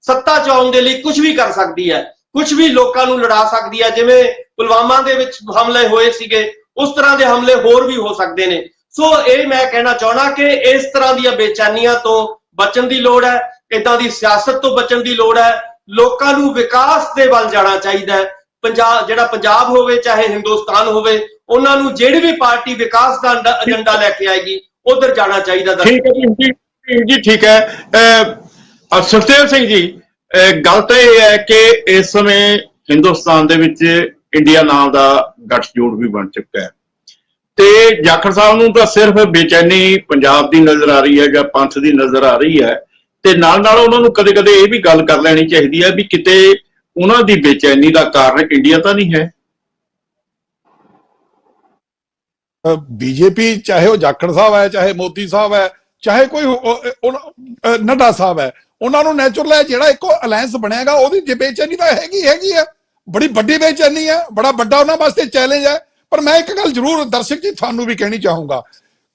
ਸੱਤਾ ਚ ਆਉਣ ਦੇ ਲਈ ਕੁਝ ਵੀ ਕਰ ਸਕਦੀ ਹੈ, ਕੁਝ ਵੀ ਲੋਕਾਂ ਨੂੰ ਲੜਾ ਸਕਦੀ ਹੈ। ਜਿਵੇਂ ਪੁਲਵਾਮਾ ਦੇ ਵਿੱਚ ਹਮਲੇ ਹੋਏ ਸੀਗੇ, ਉਸ ਤਰ੍ਹਾਂ ਦੇ ਹਮਲੇ ਹੋਰ ਵੀ ਹੋ ਸਕਦੇ ਨੇ। ਸੋ ਇਹ ਮੈਂ ਕਹਿਣਾ ਚਾਹੁੰਦਾ ਕਿ ਇਸ ਤਰ੍ਹਾਂ ਦੀਆਂ ਬੇਚੈਨੀਆਂ ਤੋਂ ਬਚਣ ਦੀ ਲੋੜ ਹੈ, ਇਦਾਂ ਦੀ ਸਿਆਸਤ ਤੋਂ ਬਚਣ ਦੀ ਲੋੜ ਹੈ। ਲੋਕਾਂ ਨੂੰ ਵਿਕਾਸ ਦੇ ਵੱਲ ਜਾਣਾ ਚਾਹੀਦਾ ਹੈ। ਜਿਹੜਾ ਪੰਜਾਬ ਹੋਵੇ ਚਾਹੇ ਹਿੰਦੁਸਤਾਨ ਹੋਵੇ, ਉਹਨਾਂ ਨੂੰ ਜਿਹੜੀ ਵੀ ਪਾਰਟੀ ਵਿਕਾਸ ਦਾ ਏਜੰਡਾ ਲੈ ਕੇ ਆਏਗੀ ਉਧਰ ਜਾਣਾ ਚਾਹੀਦਾ। ਠੀਕ ਹੈ ਜੀ, ਠੀਕ ਹੈ। ਸੁਖਦੇਵ ਸਿੰਘ ਜੀ, ਗੱਲ ਤਾਂ ਇਹ ਹੈ ਕਿ ਇਸ ਸਮੇਂ ਹਿੰਦੁਸਤਾਨ ਦੇ ਵਿੱਚ ਇੰਡੀਆ ਨਾਮ ਦਾ ਗੱਠਜੋੜ ਵੀ ਬਣ ਚੁੱਕਾ ਹੈ, ਤੇ ਜਾਖੜ ਸਾਹਿਬ ਨੂੰ ਤਾਂ ਸਿਰਫ ਬੇਚੈਨੀ ਪੰਜਾਬ ਦੀ ਨਜ਼ਰ ਆ ਰਹੀ ਹੈ ਜਾਂ ਪੰਥ ਦੀ ਨਜ਼ਰ ਆ ਰਹੀ ਹੈ, ਤੇ ਨਾਲ ਉਹਨਾਂ ਨੂੰ ਕਦੇ-ਕਦੇ ਇਹ ਵੀ ਗੱਲ ਕਰ ਲੈਣੀ ਚਾਹੀਦੀ ਹੈ ਵੀ ਕਿਤੇ ਉਹਨਾਂ ਦੀ ਬੇਚੈਨੀ ਦਾ ਕਾਰਨ ਇੰਡੀਆ ਤਾਂ ਨਹੀਂ ਹੈ। ਬੀਜੇਪੀ ਚਾਹੇ ਉਹ ਜਾਖੜ ਸਾਹਿਬ ਹੈ, ਚਾਹੇ ਮੋਦੀ ਸਾਹਿਬ ਹੈ, ਚਾਹੇ ਕੋਈ ਨੱਡਾ ਸਾਹਿਬ ਹੈ, ਉਹਨਾਂ ਨੂੰ ਨੈਚੁਰਲ ਹੈ ਜਿਹੜਾ ਇੱਕੋ ਅਲਾਇੰਸ ਬਣੇਗਾ ਉਹਦੀ ਬੇਚੈਨੀ ਤਾਂ ਹੈਗੀ ਹੈ, ਬੜੀ ਵੱਡੀ ਬੇਚੈਨੀ ਹੈ, ਬੜਾ ਵੱਡਾ ਉਹਨਾਂ ਵਾਸਤੇ ਚੈਲੰਜ ਹੈ। ਪਰ ਮੈਂ ਇੱਕ ਗੱਲ ਜ਼ਰੂਰ ਦਰਸ਼ਕ ਜੀ ਤੁਹਾਨੂੰ ਵੀ ਕਹਿਣੀ ਚਾਹੂੰਗਾ,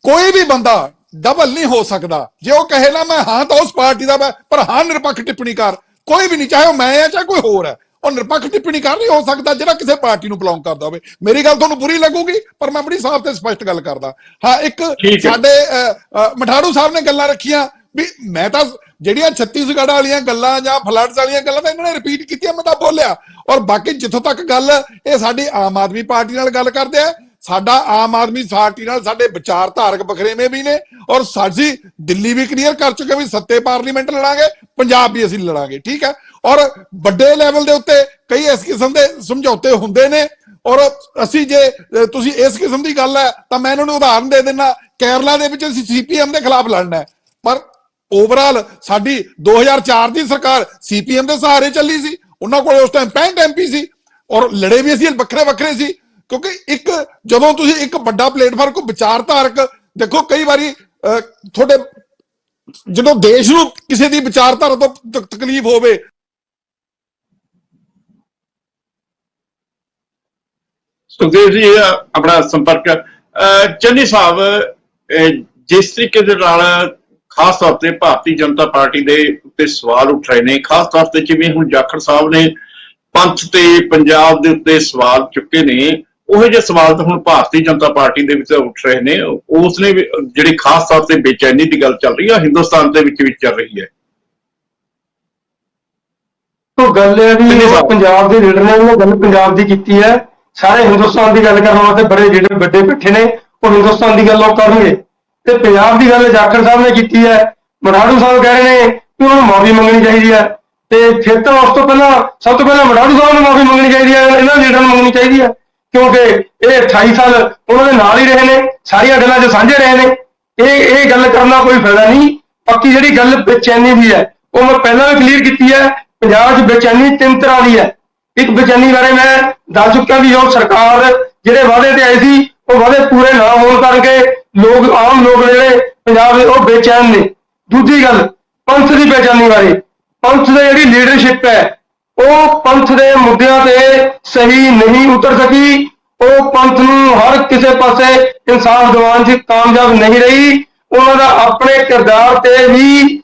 ਕੋਈ ਵੀ ਬੰਦਾ ਡਬਲ ਨਹੀਂ ਹੋ ਸਕਦਾ। ਜੇ ਉਹ ਕਹੇ ਨਾ ਮੈਂ ਹਾਂ ਤਾਂ ਉਸ ਪਾਰਟੀ ਦਾ ਮੈਂ, ਪਰ ਹਾਂ ਨਿਰਪੱਖ ਟਿੱਪਣੀ ਕਰ, ਕੋਈ ਵੀ ਨਹੀਂ, ਚਾਹੇ ਉਹ ਮੈਂ ਹੈ ਚਾਹੇ ਕੋਈ ਹੋਰ ਹੈ, ਉਹ ਨਿਰਪੱਖ ਟਿੱਪਣੀ ਕਰ ਨਹੀਂ ਹੋ ਸਕਦਾ ਜਿਹੜਾ ਕਿਸੇ ਪਾਰਟੀ ਨੂੰ ਬਿਲੋਂਗ ਕਰਦਾ ਹੋਵੇ। ਮੇਰੀ ਗੱਲ ਤੁਹਾਨੂੰ ਬੁਰੀ ਲੱਗੂਗੀ, ਪਰ ਮੈਂ ਬੜੀ ਸਾਫ਼ ਤੇ ਸਪਸ਼ਟ ਗੱਲ ਕਰਦਾ। ਹਾਂ, ਇੱਕ ਸਾਡੇ ਮਠਾੜੂ ਸਾਹਿਬ ਨੇ ਗੱਲਾਂ ਰੱਖੀਆਂ ਵੀ ਮੈਂ ਤਾਂ ਜਿਹੜੀਆਂ ਛੱਤੀਸਗੜ੍ਹ ਵਾਲੀਆਂ ਗੱਲਾਂ ਜਾਂ ਫਲੱਡਸ ਵਾਲੀਆਂ ਗੱਲਾਂ ਤਾਂ ਇਹਨਾਂ ਨੇ ਰਿਪੀਟ ਕੀਤੀਆਂ, ਮੈਂ ਤਾਂ ਬੋਲਿਆ। ਔਰ ਬਾਕੀ ਜਿੱਥੋਂ ਤੱਕ ਗੱਲ, ਇਹ ਸਾਡੀ ਆਮ ਆਦਮੀ ਪਾਰਟੀ ਨਾਲ ਗੱਲ ਕਰਦੇ ਆ, ਸਾਡਾ ਆਮ ਆਦਮੀ ਪਾਰਟੀ ਨਾਲ ਸਾਡੇ ਵਿਚਾਰਧਾਰਕ ਬਖਰੇਵੇਂ ਵੀ ਨੇ, ਔਰ ਸਾਡੀ ਦਿੱਲੀ ਵੀ ਕਲੀਅਰ ਕਰ ਚੁੱਕੇ ਵੀ ਸੱਤੇ ਪਾਰਲੀਮੈਂਟ ਲੜਾਂਗੇ, ਪੰਜਾਬ ਵੀ ਅਸੀਂ ਲੜਾਂਗੇ, ਠੀਕ ਹੈ। ਔਰ ਵੱਡੇ ਲੈਵਲ ਦੇ ਉੱਤੇ ਕਈ ਇਸ ਕਿਸਮ ਦੇ ਸਮਝੌਤੇ ਹੁੰਦੇ ਨੇ, ਔਰ ਅਸੀਂ ਜੇ ਤੁਸੀਂ ਇਸ ਕਿਸਮ ਦੀ ਗੱਲ ਹੈ ਤਾਂ ਮੈਂ ਇਹਨਾਂ ਨੂੰ ਉਦਾਹਰਨ ਦੇ ਦਿੰਦਾ, ਕੇਰਲਾ ਦੇ ਵਿੱਚ ਅਸੀਂ CPM ਦੇ ਖਿਲਾਫ ਲੜਨਾ ਹੈ, ਪਰ ਓਵਰਆਲ ਸਾਡੀ 2004 ਦੀ ਸਰਕਾਰ CPM ਦੇ ਸਹਾਰੇ ਚੱਲੀ ਸੀ, ਉਹਨਾਂ ਕੋਲ ਉਸ ਟਾਈਮ 65 MP ਸੀ, ਔਰ ਲੜੇ ਵੀ ਅਸੀਂ ਵੱਖਰੇ ਵੱਖਰੇ ਸੀ। ਕਿਉਂਕਿ ਇੱਕ ਜਦੋਂ ਤੁਸੀਂ ਇੱਕ ਵੱਡਾ ਪਲੇਟਫਾਰਮ ਕੋ ਵਿਚਾਰਧਾਰਕ ਦੇਖੋ, ਕਈ ਵਾਰੀ ਤੁਹਾਡੇ ਜਦੋਂ ਦੇਸ਼ ਨੂੰ ਕਿਸੇ ਦੀ ਵਿਚਾਰਧਾਰਾ ਤੋਂ ਤਕਲੀਫ ਹੋਵੇ, ਸੁਖਦੇਵ ਜੀ ਆਪਣਾ ਸੰਪਰਕ ਚੰਨੀ ਸਾਹਿਬ, ਜਿਸ ਤਰੀਕੇ ਦੇ ਨਾਲ ਖਾਸ ਤੌਰ ਤੇ ਭਾਰਤੀ ਜਨਤਾ ਪਾਰਟੀ ਦੇ ਉੱਤੇ ਸਵਾਲ ਉੱਠ ਰਹੇ ਨੇ, ਖਾਸ ਤੌਰ ਤੇ ਜਿਵੇਂ ਹੁਣ ਜਾਖੜ ਸਾਹਿਬ ਨੇ ਪੰਥ ਤੇ ਪੰਜਾਬ ਦੇ ਉੱਤੇ ਸਵਾਲ ਚੁੱਕੇ ਨੇ, ਉਹ ਜਿਹੇ ਸਵਾਲ ਤਾਂ ਹੁਣ ਭਾਰਤੀ ਜਨਤਾ ਪਾਰਟੀ ਦੇ ਵਿੱਚ ਉੱਠ ਰਹੇ ਨੇ। ਉਸ ਨੇ ਜਿਹੜੀ ਖਾਸ ਤੌਰ ਤੇ ਬੇਚੈਨੀ ਦੀ ਗੱਲ ਚੱਲ ਰਹੀ ਹੈ, ਹਿੰਦੁਸਤਾਨ ਦੇ ਵਿੱਚ ਵੀ ਚੱਲ ਰਹੀ ਹੈ। ਉਹ ਗੱਲ ਹੈ ਵੀ ਪੰਜਾਬ ਦੇ ਲੀਡਰ ਨੇ ਉਹ ਗੱਲ ਪੰਜਾਬ ਦੀ ਕੀਤੀ ਹੈ, ਸਾਰੇ ਹਿੰਦੁਸਤਾਨ ਦੀ ਗੱਲ ਕਰਨ ਵਾਸਤੇ ਬੜੇ ਲੀਡਰ ਵੱਡੇ ਬੈਠੇ ਨੇ, ਉਹ ਹਿੰਦੁਸਤਾਨ ਦੀ ਗੱਲ ਉਹ ਕਰਨਗੇ। ਤੇ ਪੰਜਾਬ ਦੀ ਗੱਲ ਜਾਖੜ ਸਾਹਿਬ ਨੇ ਕੀਤੀ ਹੈ, ਮਠਾੜੂ ਸਾਹਿਬ ਕਹਿ ਰਹੇ ਨੇ ਕਿ ਉਹਨੂੰ ਮਾਫੀ ਮੰਗਣੀ ਚਾਹੀਦੀ ਹੈ, ਤੇ ਫਿਰ ਤਾਂ ਉਸ ਤੋਂ ਪਹਿਲਾਂ ਸਭ ਤੋਂ ਪਹਿਲਾਂ ਮਠਾੜੂ ਸਾਹਿਬ ਨੂੰ ਮਾਫੀ ਮੰਗਣੀ ਚਾਹੀਦੀ ਹੈ, ਇਹਨਾਂ ਲੀਡਰਾਂ ਨੂੰ ਮੰਗਣੀ ਚਾਹੀਦੀ ਹੈ, ਕਿਉਂਕਿ ਇਹ 28 ਸਾਲ ਉਹਨਾਂ ਦੇ ਨਾਲ ਹੀ ਰਹੇ ਨੇ, ਸਾਰੀਆਂ ਗੱਲਾਂ 'ਚ ਸਾਂਝੇ ਰਹੇ ਨੇ। ਇਹ ਗੱਲ ਕਰਨ ਦਾ ਕੋਈ ਫਾਇਦਾ ਨਹੀਂ। ਬਾਕੀ ਜਿਹੜੀ ਗੱਲ ਬੇਚੈਨੀ ਦੀ ਹੈ, ਉਹ ਮੈਂ ਪਹਿਲਾਂ ਵੀ ਕਲੀਅਰ ਕੀਤੀ ਹੈ। ਪੰਜਾਬ 'ਚ ਬੇਚੈਨੀ 3 ਤਰ੍ਹਾਂ ਦੀ ਹੈ। ਇੱਕ ਬੇਚੈਨੀ ਬਾਰੇ ਮੈਂ ਦੱਸ ਚੁੱਕਿਆ ਵੀ ਉਹ ਸਰਕਾਰ ਜਿਹੜੇ ਵਾਅਦੇ ਤੇ ਆਏ ਸੀ, ਉਹ ਵਾਅਦੇ ਪੂਰੇ ਨਾ ਹੋਣ ਕਰਕੇ ਲੋਕ, ਆਮ ਲੋਕ ਜਿਹੜੇ ਪੰਜਾਬ ਦੇ, ਉਹ ਬੇਚੈਨ ਨੇ। ਦੂਜੀ ਗੱਲ ਪੰਥ ਦੀ ਬੇਚੈਨੀ ਬਾਰੇ, ਪੰਥ ਦੀ ਜਿਹੜੀ ਲੀਡਰਸ਼ਿਪ ਹੈ ਉਹ ਪੰਥ ਦੇ ਮੁੱਦਿਆਂ ਤੇ ਸਹੀ ਨਹੀਂ ਉਤਰ ਸਕੀ, ਉਹ ਪੰਥ ਨੂੰ ਹਰ ਕਿਸੇ ਪਾਸੇ ਇਨਸਾਫ ਦਿਵਾਉਣ 'ਚ ਕਾਮਯਾਬ ਨਹੀਂ ਰਹੀ। ਉਹਨਾਂ ਦਾ ਆਪਣੇ ਕਿਰਦਾਰ ਤੇ ਵੀ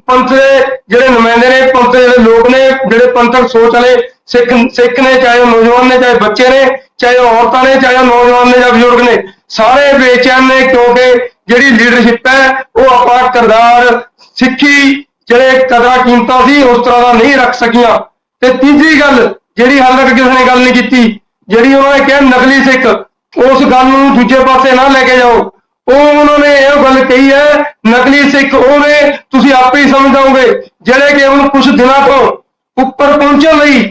ਪੰਥ ਦੇ ਜਿਹੜੇ ਨੁਮਾਇੰਦੇ ਨੇ, ਪੰਥ ਦੇ ਜਿਹੜੇ ਲੋਕ ਨੇ, ਜਿਹੜੇ ਪੰਥਕ ਸੋਚ ਵਾਲੇ ਸਿੱਖ ਨੇ, ਚਾਹੇ ਉਹ ਨੌਜਵਾਨ ਨੇ, ਚਾਹੇ ਬੱਚੇ ਨੇ, ਚਾਹੇ ਉਹ ਔਰਤਾਂ ਨੇ, ਚਾਹੇ ਉਹ ਨੌਜਵਾਨ ਨੇ ਜਾਂ ਬਜ਼ੁਰਗ ਨੇ, ਸਾਰੇ ਬੇਚੈਨ ਨੇ, ਕਿਉਂਕਿ ਜਿਹੜੀ ਲੀਡਰਸ਼ਿਪ ਹੈ ਉਹ ਆਪਣਾ ਕਿਰਦਾਰ, ਸਿੱਖੀ ਜਿਹੜੇ ਕਦਰਾਂ ਕੀਮਤਾਂ ਸੀ ਉਸ ਤਰ੍ਹਾਂ ਦਾ ਨਹੀਂ ਰੱਖ ਸਕੀਆਂ। ਤੇ ਤੀਜੀ ਗੱਲ ਜਿਹੜੀ ਹਾਲੇ ਤੱਕ ਕਿਸੇ ਨੇ ਗੱਲ ਨਹੀਂ ਕੀਤੀ, ਜਿਹੜੀ ਉਹਨਾਂ ਨੇ ਕਿਹਾ ਨਕਲੀ ਸਿੱਖ, ਉਸ ਗੱਲ ਨੂੰ ਦੂਜੇ ਪਾਸੇ ਨਾ ਲੈ ਕੇ ਜਾਓ। ਉਹ ਉਹਨਾਂ ਨੇ ਇਹ ਗੱਲ ਕਹੀ ਹੈ, ਨਕਲੀ ਸਿੱਖ ਉਹ ਨੇ, ਤੁਸੀਂ ਆਪੇ ਹੀ ਸਮਝ ਜਾਓਗੇ, ਜਿਹੜੇ ਕਿ ਹੁਣ ਕੁਝ ਦਿਨਾਂ ਤੋਂ ਉੱਪਰ ਪਹੁੰਚਣ ਲਈ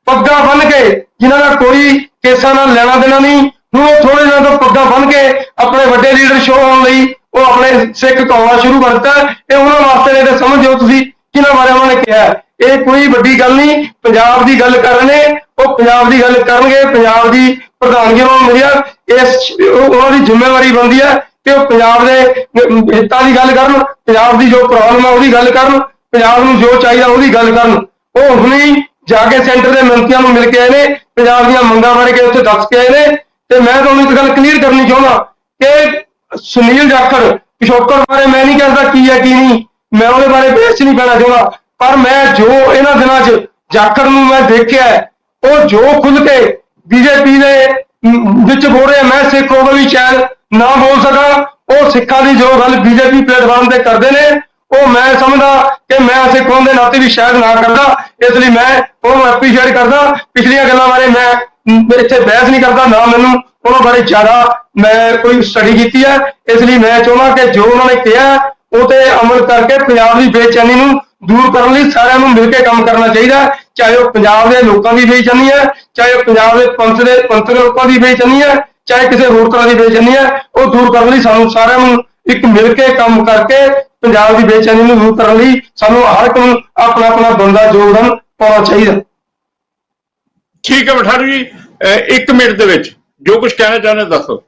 ਪੱਗਾਂ ਬੰਨ੍ਹ ਕੇ, ਜਿਨ੍ਹਾਂ ਦਾ ਕੋਈ ਕੇਸਾਂ ਨਾਲ ਲੈਣਾ ਦੇਣਾ ਨਹੀਂ, ਹੁਣ ਉਹ ਥੋੜੇ ਦਿਨਾਂ ਤੋਂ ਪੱਗਾਂ ਬੰਨ੍ਹ ਕੇ ਆਪਣੇ ਵੱਡੇ ਲੀਡਰ ਸ਼ੋਅ ਹੋਣ ਲਈ ਉਹ ਆਪਣੇ ਸਿੱਖ ਕਹਾਉਣਾ ਸ਼ੁਰੂ ਕਰ ਦਿੱਤਾ। ਇਹ ਉਹਨਾਂ ਵਾਸਤੇ ਨੇ, ਤੇ ਸਮਝੋ ਤੁਸੀਂ ਕਿਹਨਾਂ ਬਾਰੇ ਉਹਨਾਂ ਨੇ ਕਿਹਾ। ਇਹ ਕੋਈ ਵੱਡੀ ਗੱਲ ਨਹੀਂ, ਪੰਜਾਬ ਦੀ ਗੱਲ ਕਰ ਰਹੇ ਨੇ, ਉਹ ਪੰਜਾਬ ਦੀ ਗੱਲ ਕਰਨਗੇ। ਪੰਜਾਬ ਦੀ ਪ੍ਰਧਾਨਗੀ ਉਹਨਾਂ ਨੂੰ ਮਿਲਿਆ, ਉਹਨਾਂ ਦੀ ਜ਼ਿੰਮੇਵਾਰੀ ਬਣਦੀ ਹੈ ਕਿ ਉਹ ਪੰਜਾਬ ਦੇ ਹਿੱਤਾਂ ਦੀ ਗੱਲ ਕਰਨ, ਪੰਜਾਬ ਦੀ ਜੋ ਪ੍ਰੋਬਲਮ ਹੈ ਉਹਦੀ ਗੱਲ ਕਰਨ, ਪੰਜਾਬ ਨੂੰ ਜੋ ਚਾਹੀਦਾ ਉਹਦੀ ਗੱਲ ਕਰਨ। ਉਹ ਹੁਣੀ ਜਾ ਕੇ ਸੈਂਟਰ ਦੇ ਮੰਤਰੀਆਂ ਨੂੰ ਮਿਲ ਕੇ ਆਏ ਨੇ, ਪੰਜਾਬ ਦੀਆਂ ਮੰਗਾਂ ਬਾਰੇ ਕੇ ਉੱਥੇ ਦੱਸ ਕੇ ਆਏ ਨੇ। ਤੇ ਮੈਂ ਤੁਹਾਨੂੰ ਇੱਕ ਗੱਲ ਕਲੀਅਰ ਕਰਨੀ ਚਾਹੁੰਦਾ ਕਿ ਸੁਨੀਲ ਜਾਖੜ ਪਿਛੋਕੜ ਬਾਰੇ ਮੈਂ ਨਹੀਂ ਕਹਿੰਦਾ ਕੀ ਹੈ ਕੀ ਨਹੀਂ, ਮੈਂ ਉਹਦੇ ਬਾਰੇ ਬਹਿਸ ਨਹੀਂ ਪੈਣਾ ਚਾਹੁੰਦਾ, ਪਰ ਮੈਂ ਜੋ ਇਹਨਾਂ ਦਿਨਾਂ 'ਚ ਜਾਖੜ ਨੂੰ ਮੈਂ ਦੇਖਿਆ, ਉਹ ਜੋ ਖੁੱਲ ਕੇ BJP ਦੇ ਵਿੱਚ ਬੋਲ ਰਿਹਾ, ਮੈਂ ਸਿੱਖ ਹੋਵੇ ਵੀ ਸ਼ਾਇਦ ਨਾ ਬੋਲ ਸਕਾਂ। ਉਹ ਸਿੱਖਾਂ ਦੀ ਜੋ ਗੱਲ BJP ਪਲੇਟਫਾਰਮ ਤੇ ਕਰਦੇ ਨੇ, ਉਹ ਮੈਂ ਸਮਝਦਾ ਕਿ ਮੈਂ ਸਿੱਖ ਹੋਣ ਦੇ ਨਾਤੇ ਵੀ ਸ਼ਾਇਦ ਨਾ ਕਰਦਾ, ਇਸ ਲਈ ਮੈਂ ਉਹਨੂੰ ਐਪਰੀਸ਼ੀਏਟ ਕਰਦਾ। ਪਿਛਲੀਆਂ ਗੱਲਾਂ ਬਾਰੇ ਮੈਂ ਇੱਥੇ ਬਹਿਸ ਨਹੀਂ ਕਰਦਾ, ਨਾ ਮੈਨੂੰ ਉਹਨਾਂ ਬਾਰੇ ਜ਼ਿਆਦਾ ਮੈਂ ਕੋਈ ਸਟੱਡੀ ਕੀਤੀ ਹੈ, ਇਸ ਲਈ ਮੈਂ ਚਾਹੁੰਦਾ ਕਿ ਜੋ ਉਹਨਾਂ ਨੇ ਕਿਹਾ ਉਹ ਤੇ ਅਮਲ ਕਰਕੇ ਪੰਜਾਬ ਦੀ ਬੇਚੈਨੀ ਨੂੰ ਦੂਰ ਕਰਨ ਲਈ ਸਾਰਿਆਂ ਨੂੰ ਮਿਲ ਕੇ ਕੰਮ ਕਰਨਾ ਚਾਹੀਦਾ। ਚਾਹੇ ਉਹ ਪੰਜਾਬ ਦੇ ਲੋਕਾਂ ਦੀ ਬੇਚੈਨੀ ਹੈ, ਚਾਹੇ ਉਹ ਪੰਜਾਬ ਦੇ ਪੰਥ ਲੋਕਾਂ ਦੀ ਬੇਚੈਨੀ ਹੈ, ਚਾਹੇ ਕਿਸੇ ਹੋਰ ਤਰ੍ਹਾਂ ਦੀ ਬੇਚੈਨੀ ਹੈ, ਉਹ ਦੂਰ ਕਰਨ ਲਈ ਸਾਨੂੰ ਸਾਰਿਆਂ ਨੂੰ ਇੱਕ ਮਿਲ ਕੇ ਕੰਮ ਕਰਕੇ ਪੰਜਾਬ ਦੀ ਬੇਚੈਨੀ ਨੂੰ ਦੂਰ ਕਰਨ ਲਈ ਸਾਨੂੰ ਹਰ ਇੱਕ ਨੂੰ ਆਪਣਾ ਆਪਣਾ ਬੰਦਾ ਯੋਗਦਾਨ ਪਾਉਣਾ ਚਾਹੀਦਾ। ਠੀਕ ਹੈ ਮਠਾੜੂ ਜੀ, 1 ਮਿੰਟ ਦੇ ਵਿੱਚ ਜੋ ਕੁਝ ਕਹਿਣਾ ਚਾਹੁੰਦੇ ਦੱਸੋ।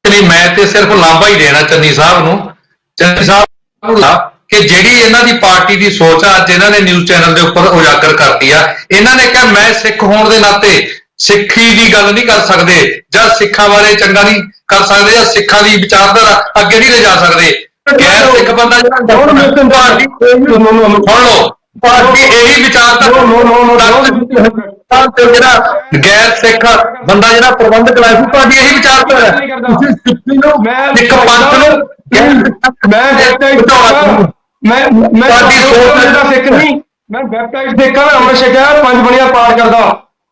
ਨਹੀਂ, ਮੈਂ ਤੇ ਸਿਰਫ ਲਾਂਭਾ ਹੀ ਦੇਣਾ ਚੰਨੀ ਸਾਹਿਬ ਨੂੰ ਕਿ ਜਿਹੜੀ ਇਹਨਾਂ ਦੀ ਪਾਰਟੀ ਦੀ ਸੋਚ ਆ, ਅੱਜ ਇਹਨਾਂ ਨੇ ਨਿਊਜ਼ ਚੈਨਲ ਦੇ ਉੱਪਰ ਉਜਾਗਰ ਕਰਤੀ ਆ। ਇਹਨਾਂ ਨੇ ਕਿਹਾ ਮੈਂ ਸਿੱਖ ਹੋਣ ਦੇ ਨਾਤੇ ਸਿੱਖੀ ਦੀ ਗੱਲ ਨਹੀਂ ਕਰ ਸਕਦੇ, ਜਾਂ ਸਿੱਖਾਂ ਬਾਰੇ ਚੰਗਾ ਨਹੀਂ ਕਰ ਸਕਦੇ, ਜਾਂ ਸਿੱਖਾਂ ਦੀ ਵਿਚਾਰਧਾਰਾ ਅੱਗੇ ਨਹੀਂ ਲਿਜਾ ਸਕਦੇ। ਗੈਰ ਸਿੱਖ ਬੰਦਾ ਜਿਹੜਾ ਸੁਣ ਲਓ, ਪਾਰਟੀ ਇਹੀ ਵਿਚਾਰਧਾਰਾ ਜਿਹੜਾ ਗੈਰ ਸਿੱਖ ਬੰਦਾ ਜਿਹੜਾ ਪ੍ਰਬੰਧਕ ਲਾਇਆ ਸੀ, ਤੁਹਾਡੀ ਇਹੀ ਵਿਚਾਰਧਾਰਾ ਹੈ। ਤੁਸੀਂ ਸਿੱਖੀ ਨੂੰ ਸਿੱਖ ਪੰਥ ਨੂੰ ਮੈਂ ਤੁਹਾਡੀ ਸੋਚ ਦਾ ਸਿੱਖ ਨਹੀਂ, ਮੈਂ ਵੈਬਸਾਈਟ ਦੇਖਾਂ, ਅੰਮ੍ਰਿਤ ਛਕਿਆ, 5 ਬਣੀਆਂ ਪਾਠ ਕਰਦਾ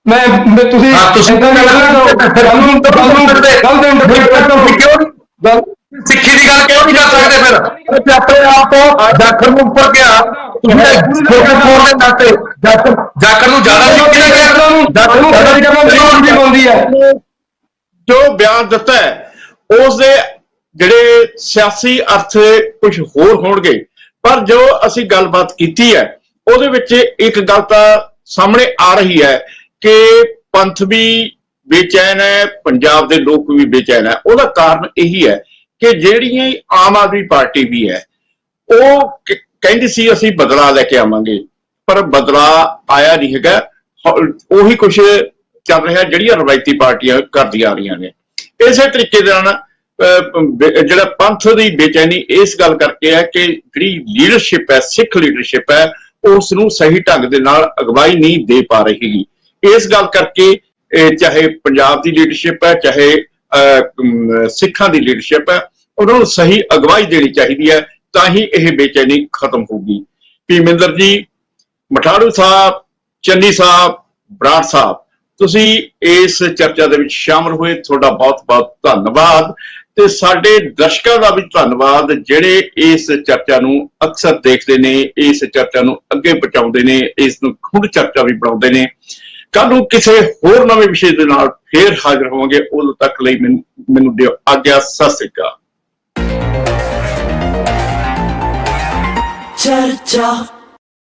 ਮੈਂ। ਤੁਸੀਂ ਤੁਸੀਂ ਸਿੱਖੀ ਦੀ ਗੱਲ ਕਿਉਂ ਨਹੀਂ ਕਰ ਸਕਦੇ? ਫਿਰ ਆਪਣੇ ਆਪ ਤੋਂ ਜਾਖੜ ਨੂੰ ਉੱਪਰ ਗਿਆ, ਤੁਸੀਂ ਦੇ ਨਾਤੇ ਜਾਖੜ ਨੂੰ ਜ਼ਿਆਦਾ ਸਿੱਖੀ ਦਾ ਗਿਆ। ਜੋ ਬਿਆਨ ਦਿੱਤਾ ਹੈ ਉਸ ਦੇ ਜਿਹੜੇ ਸਿਆਸੀ ਅਰਥ ਕੁਝ ਹੋਰ ਹੋਣਗੇ, ਪਰ ਜੋ ਅਸੀਂ ਗੱਲਬਾਤ ਕੀਤੀ ਹੈ ਉਹਦੇ ਵਿੱਚ ਇੱਕ ਗੱਲ ਤਾਂ ਸਾਹਮਣੇ ਆ ਰਹੀ ਹੈ ਕਿ ਪੰਥ ਵੀ ਬੇਚੈਨ ਹੈ, ਪੰਜਾਬ ਦੇ ਲੋਕ ਵੀ ਬੇਚੈਨ ਹੈ। ਉਹਦਾ ਕਾਰਨ ਇਹੀ ਹੈ ਕਿ ਜਿਹੜੀਆਂ ਆਮ ਆਦਮੀ ਪਾਰਟੀ ਵੀ ਹੈ ਉਹ ਕਹਿੰਦੀ ਸੀ ਅਸੀਂ ਬਦਲਾ ਲੈ ਕੇ ਆਵਾਂਗੇ, ਪਰ ਬਦਲਾ ਆਇਆ ਨਹੀਂ ਹੈਗਾ। ਉਹੀ ਕੁਛ ਚੱਲ ਰਿਹਾ ਜਿਹੜੀਆਂ ਰਵਾਇਤੀ ਪਾਰਟੀਆਂ ਕਰਦੀਆਂ ਆ ਰਹੀਆਂ ਨੇ। ਇਸੇ ਤਰੀਕੇ ਦੇ ਨਾਲ ਜਿਹੜਾ ਪੰਥ ਦੀ ਬੇਚੈਨੀ ਇਸ ਗੱਲ ਕਰਕੇ ਹੈ ਕਿ ਜਿਹੜੀ ਲੀਡਰਸ਼ਿਪ ਹੈ, ਸਿੱਖ ਲੀਡਰਸ਼ਿਪ ਹੈ, ਉਸ ਨੂੰ ਸਹੀ ਢੰਗ ਦੇ ਨਾਲ ਅਗਵਾਈ ਨਹੀਂ ਦੇ ਪਾ ਰਹੀ। ਇਸ ਗੱਲ ਕਰਕੇ ਚਾਹੇ ਪੰਜਾਬ ਦੀ ਲੀਡਰਸ਼ਿਪ ਹੈ, ਚਾਹੇ ਸਿੱਖਾਂ ਦੀ ਲੀਡਰਸ਼ਿਪ ਹੈ, ਉਹਨਾਂ ਨੂੰ ਸਹੀ ਅਗਵਾਈ ਦੇਣੀ ਚਾਹੀਦੀ ਹੈ, ਤਾਂ ਹੀ ਇਹ ਬੇਚੈਨੀ ਖਤਮ ਹੋਊਗੀ। ਭੀਮਿੰਦਰ ਜੀ, ਮਠਾੜੂ ਸਾਹਿਬ, ਚੰਨੀ ਸਾਹਿਬ, ਬਰਾੜ ਸਾਹਿਬ, ਤੁਸੀਂ ਇਸ ਚਰਚਾ ਦੇ ਵਿੱਚ ਸ਼ਾਮਲ ਹੋਏ, ਤੁਹਾਡਾ ਬਹੁਤ ਬਹੁਤ ਧੰਨਵਾਦ। ਤੇ ਸਾਡੇ ਦਰਸ਼ਕਾਂ ਦਾ ਵੀ ਧੰਨਵਾਦ ਜਿਹੜੇ ਇਸ ਚਰਚਾ ਨੂੰ ਅਕਸਰ ਦੇਖਦੇ ਨੇ, ਇਸ ਚਰਚਾ ਨੂੰ ਅੱਗੇ ਪਹੁੰਚਾਉਂਦੇ ਨੇ, ਇਸ ਨੂੰ ਖੁਦ ਚਰਚਾ ਵੀ ਬਣਾਉਂਦੇ ਨੇ। ਕੱਲ ਨੂੰ ਕਿਸੇ ਹੋਰ ਨਵੇਂ ਵਿਸ਼ੇ ਦੇ ਨਾਲ ਫੇਰ ਹਾਜ਼ਰ ਹੋਵਾਂਗੇ। ਉਦੋਂ ਤੱਕ ਲਈ ਮੈਨੂੰ ਦਿਓ ਆਗਿਆ। ਸਤਿ ਸ੍ਰੀ ਅਕਾਲ। ਚਰਚਾ।